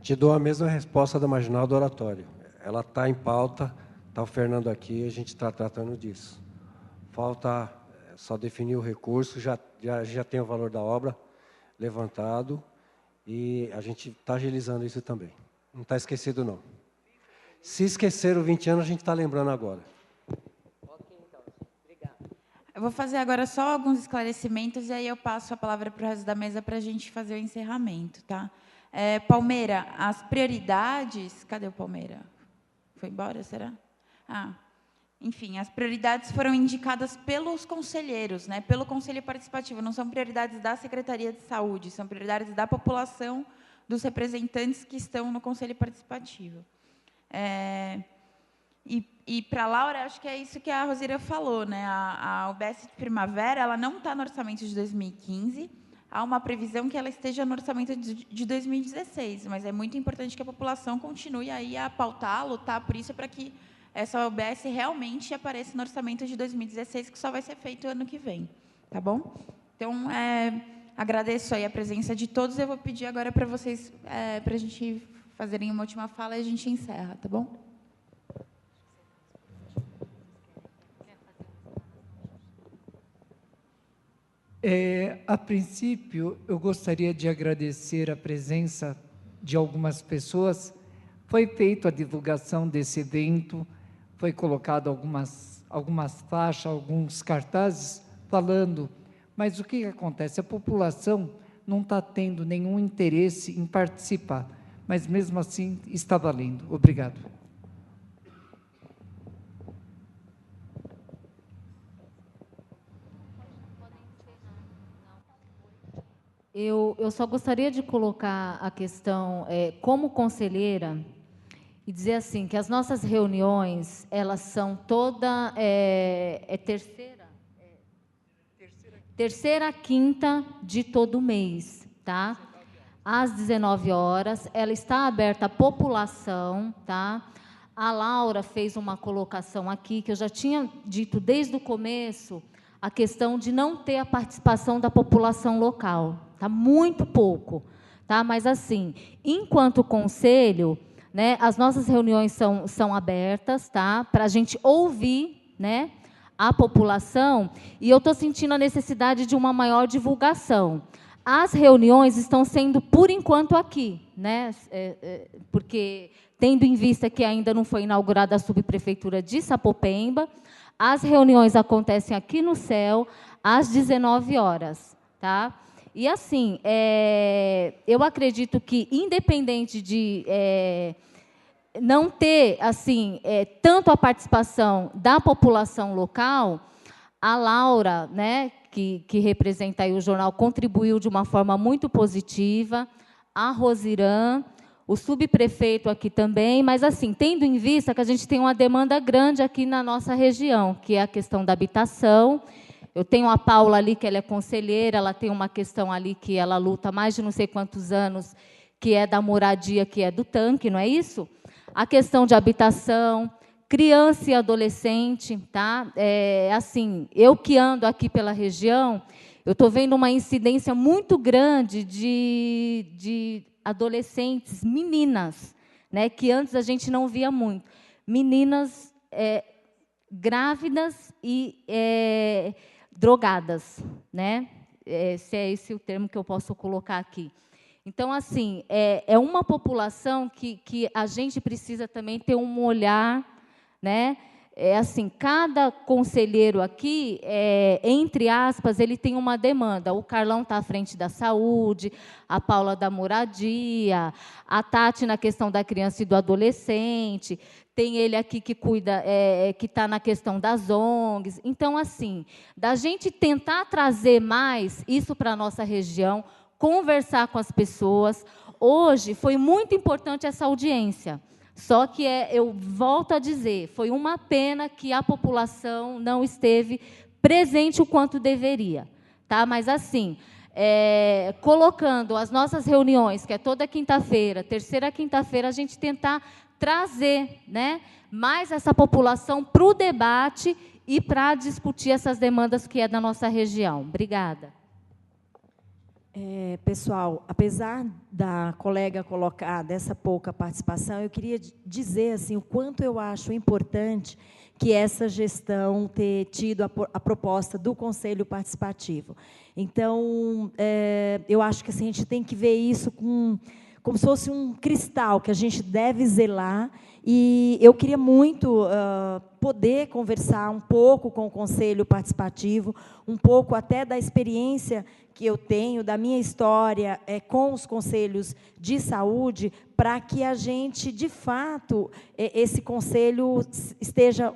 Te dou a mesma resposta da marginal do oratório. Ela está em pauta, está o Fernando aqui, a gente está tratando disso. Falta só definir o recurso, já tem o valor da obra levantado e a gente está agilizando isso também. Não está esquecido, não. Se esqueceram 20 anos, a gente está lembrando agora. Ok, então. Obrigada. Eu vou fazer agora só alguns esclarecimentos e aí eu passo a palavra para o resto da mesa para a gente fazer o encerramento, tá? Palmeira, as prioridades... Cadê o Palmeira? Foi embora, será? Enfim, as prioridades foram indicadas pelos conselheiros, né, pelo Conselho Participativo. Não são prioridades da Secretaria de Saúde, são prioridades da população, dos representantes que estão no Conselho Participativo. E para a Laura, acho que é isso que a Rosira falou, né? A UBS de Primavera, ela não está no orçamento de 2015, há uma previsão que ela esteja no orçamento de 2016, mas é muito importante que a população continue aí a pautar, a lutar por isso, para que essa UBS realmente apareça no orçamento de 2016, que só vai ser feito ano que vem, tá bom? Então, agradeço aí a presença de todos. Eu vou pedir agora para vocês, para a gente fazerem uma última fala e a gente encerra, tá bom? A princípio, eu gostaria de agradecer a presença de algumas pessoas. Foi feita a divulgação desse evento, foi colocado algumas faixas, alguns cartazes falando, mas o que acontece? A população não está tendo nenhum interesse em participar, mas mesmo assim está valendo. Obrigado. Eu só gostaria de colocar a questão, como conselheira, e dizer assim, que as nossas reuniões, elas são toda terceira, quinta de todo mês, tá? Às 19 horas, ela está aberta à população, tá? A Laura fez uma colocação aqui, que eu já tinha dito desde o começo, a questão de não ter a participação da população local, tá? Muito pouco, tá? Mas assim, enquanto conselho, né, as nossas reuniões são abertas, tá? Para a gente ouvir, né, a população, e eu estou sentindo a necessidade de uma maior divulgação. As reuniões estão sendo, por enquanto, aqui, né? Porque, tendo em vista que ainda não foi inaugurada a subprefeitura de Sapopemba, as reuniões acontecem aqui no CEL, às 19 horas, tá? E, assim, eu acredito que, independente de não ter, assim, tanto a participação da população local, a Laura, né, que representa aí o jornal, contribuiu de uma forma muito positiva, a Rosirã, o subprefeito aqui também, mas, assim, tendo em vista que a gente tem uma demanda grande aqui na nossa região, que é a questão da habitação. Eu tenho a Paula ali, que ela é conselheira, ela tem uma questão ali que ela luta há mais de não sei quantos anos, que é da moradia, que é do tanque, não é isso? A questão de habitação, criança e adolescente, tá? Assim, eu que ando aqui pela região, eu estou vendo uma incidência muito grande de adolescentes, meninas, né, que antes a gente não via muito. Meninas grávidas e drogadas, né? Se é esse o termo que eu posso colocar aqui. Então, assim, é uma população que a gente precisa também ter um olhar, né? Assim, cada conselheiro aqui, entre aspas, ele tem uma demanda. O Carlão está à frente da saúde, a Paula da moradia, a Tati na questão da criança e do adolescente, tem ele aqui que cuida, que está na questão das ONGs. Então, assim, da gente tentar trazer mais isso para a nossa região, conversar com as pessoas. Hoje foi muito importante essa audiência. Só que, eu volto a dizer, foi uma pena que a população não esteve presente o quanto deveria. Tá? Mas, assim, colocando as nossas reuniões, que é toda quinta-feira, terceira quinta-feira, a gente tentar trazer, né, mais essa população para o debate e para discutir essas demandas que é da nossa região. Obrigada. Pessoal, apesar da colega colocar dessa pouca participação, eu queria dizer assim, o quanto eu acho importante que essa gestão ter tido a proposta do Conselho Participativo. Então, eu acho que assim, a gente tem que ver isso como se fosse um cristal que a gente deve zelar, e eu queria muito poder conversar um pouco com o Conselho Participativo, um pouco até da experiência que eu tenho, da minha história com os conselhos de saúde, para que a gente, de fato, esse conselho esteja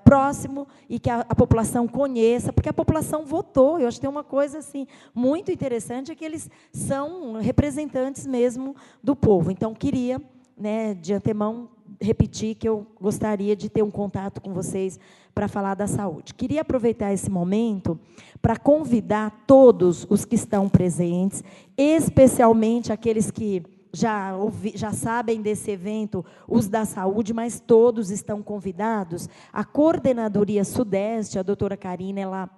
próximo e que a população conheça, porque a população votou. Eu acho que tem uma coisa assim, muito interessante, é que eles são representantes mesmo do povo. Então, queria, né, de antemão, repetir que eu gostaria de ter um contato com vocês para falar da saúde. Queria aproveitar esse momento para convidar todos os que estão presentes, especialmente aqueles que já sabem desse evento, os da saúde, mas todos estão convidados. A Coordenadoria Sudeste, a doutora Karina, ela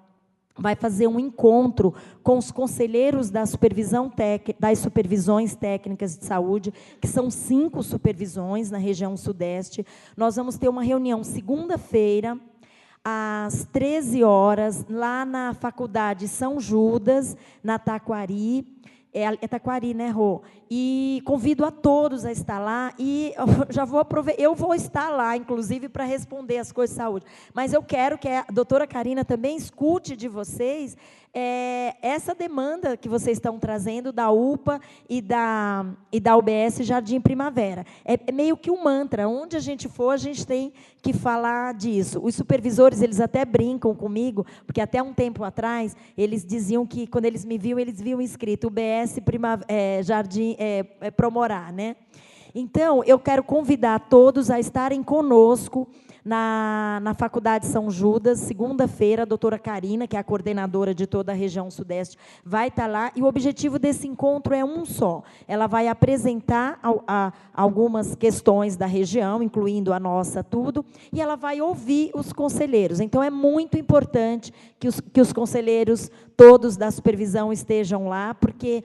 vai fazer um encontro com os conselheiros das supervisões técnicas de saúde, que são 5 supervisões na região Sudeste. Nós vamos ter uma reunião segunda-feira, às 13 horas, lá na Faculdade São Judas, na Taquari. É Taquari, né, Rô? E convido a todos a estar lá, e já vou aproveitar, eu vou estar lá, inclusive, para responder as coisas de saúde. Mas eu quero que a doutora Karina também escute de vocês essa demanda que vocês estão trazendo da UPA e da UBS Jardim Primavera. É meio que um mantra, onde a gente for, a gente tem que falar disso. Os supervisores, eles até brincam comigo, porque até um tempo atrás, eles diziam que, quando eles me viam, eles viam escrito UBS Jardim Promorá, né? Então, eu quero convidar todos a estarem conosco na Faculdade São Judas, segunda-feira. A doutora Karina, que é a coordenadora de toda a região sudeste, vai estar lá, e o objetivo desse encontro é um só. Ela vai apresentar algumas questões da região, incluindo a nossa, tudo, e ela vai ouvir os conselheiros. Então, é muito importante que os conselheiros todos da supervisão estejam lá, porque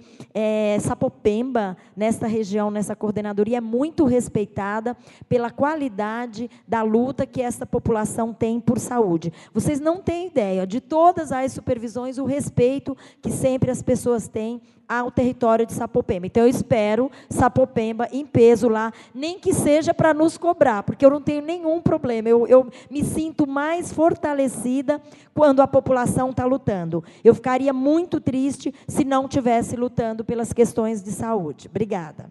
Sapopemba, nessa região, nessa coordenadoria, é muito respeitada pela qualidade da luta que essa população tem por saúde. Vocês não têm ideia de todas as supervisões, o respeito que sempre as pessoas têm ao território de Sapopemba. Então, eu espero Sapopemba em peso lá, nem que seja para nos cobrar, porque eu não tenho nenhum problema. Eu me sinto mais fortalecida quando a população está lutando. Eu ficaria muito triste se não estivesse lutando pelas questões de saúde. Obrigada.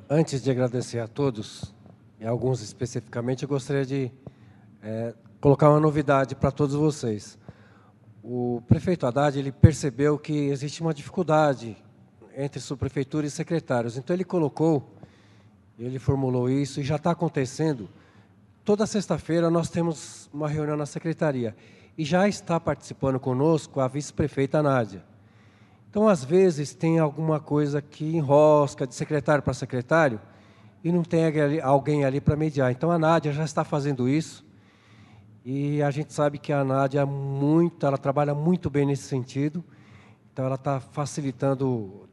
Antes de agradecer a todos, e alguns especificamente, eu gostaria de colocar uma novidade para todos vocês. O prefeito Haddad, ele percebeu que existe uma dificuldade entre subprefeitura e secretários. Então, ele formulou isso, e já está acontecendo. Toda sexta-feira nós temos uma reunião na secretaria, e já está participando conosco a vice-prefeita Nádia. Então, às vezes, tem alguma coisa que enrosca de secretário para secretário, e não tem alguém ali para mediar. Então, a Nádia já está fazendo isso, e a gente sabe que a Nádia ela trabalha muito bem nesse sentido. Então, ela está facilitando.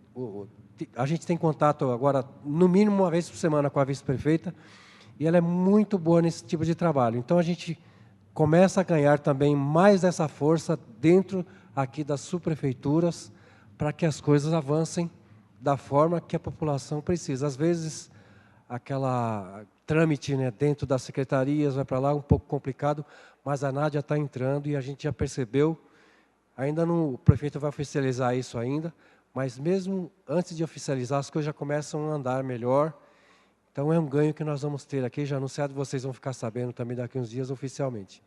A gente tem contato agora, no mínimo, uma vez por semana com a vice-prefeita, e ela é muito boa nesse tipo de trabalho. Então, a gente começa a ganhar também mais essa força dentro aqui das subprefeituras, para que as coisas avancem da forma que a população precisa. Às vezes, aquela trâmite, né, dentro das secretarias, vai para lá, um pouco complicado, mas a Nádia está entrando, e a gente já percebeu, ainda não, o prefeito vai oficializar isso ainda, mas mesmo antes de oficializar, as coisas já começam a andar melhor. Então, é um ganho que nós vamos ter aqui, já anunciado, vocês vão ficar sabendo também daqui a uns dias oficialmente.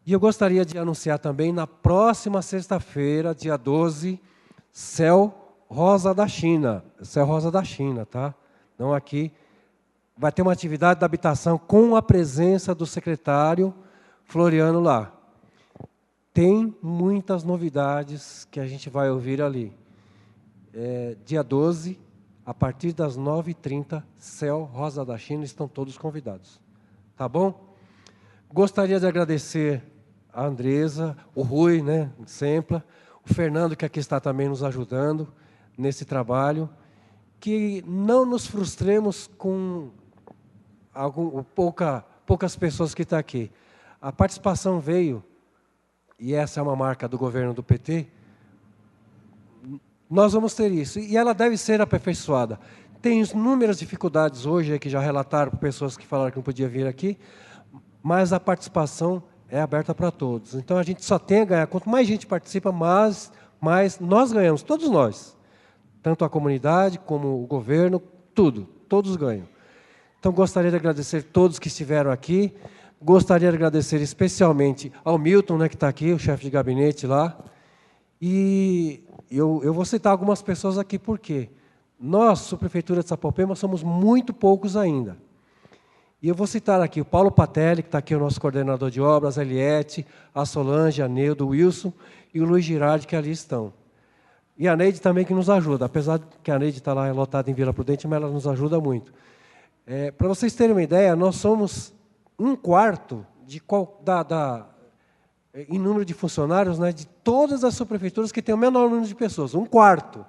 E eu gostaria de anunciar também, na próxima sexta-feira, dia 12, Céu Rosa da China. Céu Rosa da China, tá? Não aqui. Vai ter uma atividade da habitação com a presença do secretário Floriano lá. Tem muitas novidades que a gente vai ouvir ali. Dia 12, a partir das 9h30, Céu Rosa da China, estão todos convidados. Tá bom? Gostaria de agradecer a Andresa, o Rui, né, Sempla, o Fernando, que aqui está também nos ajudando nesse trabalho, que não nos frustremos com poucas pessoas que estão aqui. A participação veio, e essa é uma marca do governo do PT, nós vamos ter isso, e ela deve ser aperfeiçoada. Tem inúmeras dificuldades hoje, que já relataram por pessoas que falaram que não podia vir aqui, mas a participação é aberta para todos. Então, a gente só tem a ganhar. Quanto mais gente participa, mais nós ganhamos, todos nós. Tanto a comunidade, como o governo, todos ganham. Então, gostaria de agradecer a todos que estiveram aqui. Gostaria de agradecer especialmente ao Milton, né, que está aqui, o chefe de gabinete lá. E eu vou citar algumas pessoas aqui, porque nós, subprefeitura de Sapopemba, somos muito poucos ainda. E eu vou citar aqui o Paulo Patelli, que está aqui, o nosso coordenador de obras, a Eliette, a Solange, a Neudo, o Wilson e o Luiz Girardi, que ali estão. E a Neide também, que nos ajuda, apesar de que a Neide está lá lotada em Vila Prudente, mas ela nos ajuda muito. Para vocês terem uma ideia, nós somos 1/4 em número de funcionários, né, de todas as subprefeituras que têm o menor número de pessoas, 1/4.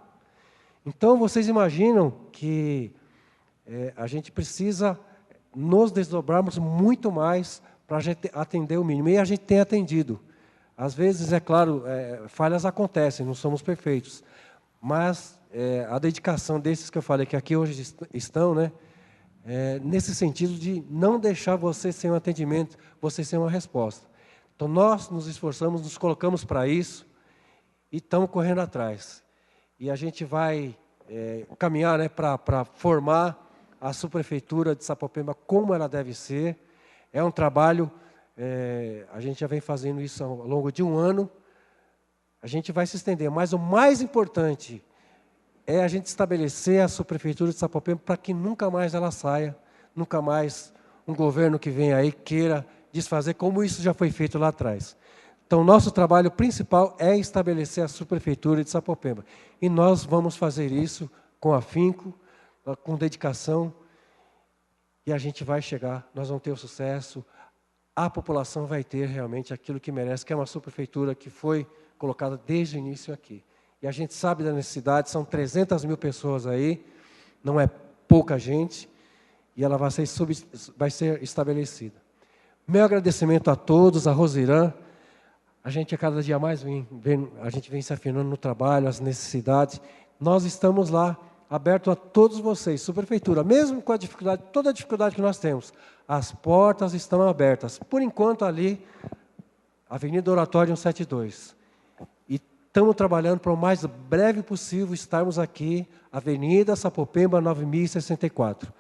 Então, vocês imaginam que a gente precisa nos desdobrarmos muito mais para a gente atender o mínimo. E a gente tem atendido. Às vezes, é claro, falhas acontecem, não somos perfeitos. Mas a dedicação desses que eu falei, que aqui hoje estão, né, nesse sentido de não deixar você sem um atendimento, você sem uma resposta. Então, nós nos esforçamos, nos colocamos para isso e estamos correndo atrás. E a gente vai caminhar, né, para formar a subprefeitura de Sapopemba como ela deve ser. É um trabalho, a gente já vem fazendo isso ao longo de um ano, a gente vai se estender, mas o mais importante é a gente estabelecer a subprefeitura de Sapopemba para que nunca mais ela saia, nunca mais um governo que vem aí queira desfazer, como isso já foi feito lá atrás. Então, nosso trabalho principal é estabelecer a subprefeitura de Sapopemba. E nós vamos fazer isso com afinco, com dedicação, e a gente vai chegar, nós vamos ter o sucesso, a população vai ter realmente aquilo que merece, que é uma subprefeitura que foi colocada desde o início aqui. E a gente sabe da necessidade, são 300 mil pessoas aí, não é pouca gente, e ela vai ser estabelecida. Meu agradecimento a todos, a Rosirã. A gente a cada dia mais a gente vem se afinando no trabalho, as necessidades. Nós estamos lá, aberto a todos vocês, subprefeitura, mesmo com a dificuldade, toda a dificuldade que nós temos, as portas estão abertas. Por enquanto, ali, Avenida Oratório 172. E estamos trabalhando para o mais breve possível estarmos aqui, Avenida Sapopemba 9064.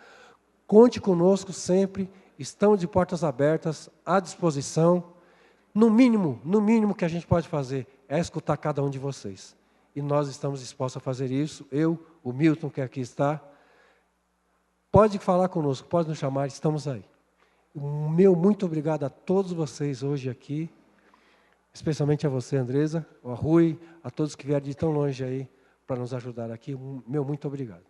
Conte conosco sempre, estamos de portas abertas, à disposição. No mínimo que a gente pode fazer é escutar cada um de vocês. E nós estamos dispostos a fazer isso. Eu, o Milton, que aqui está. Pode falar conosco, pode nos chamar, estamos aí. Meu muito obrigado a todos vocês hoje aqui, especialmente a você, Andresa, a Rui, a todos que vieram de tão longe aí para nos ajudar aqui. Meu muito obrigado.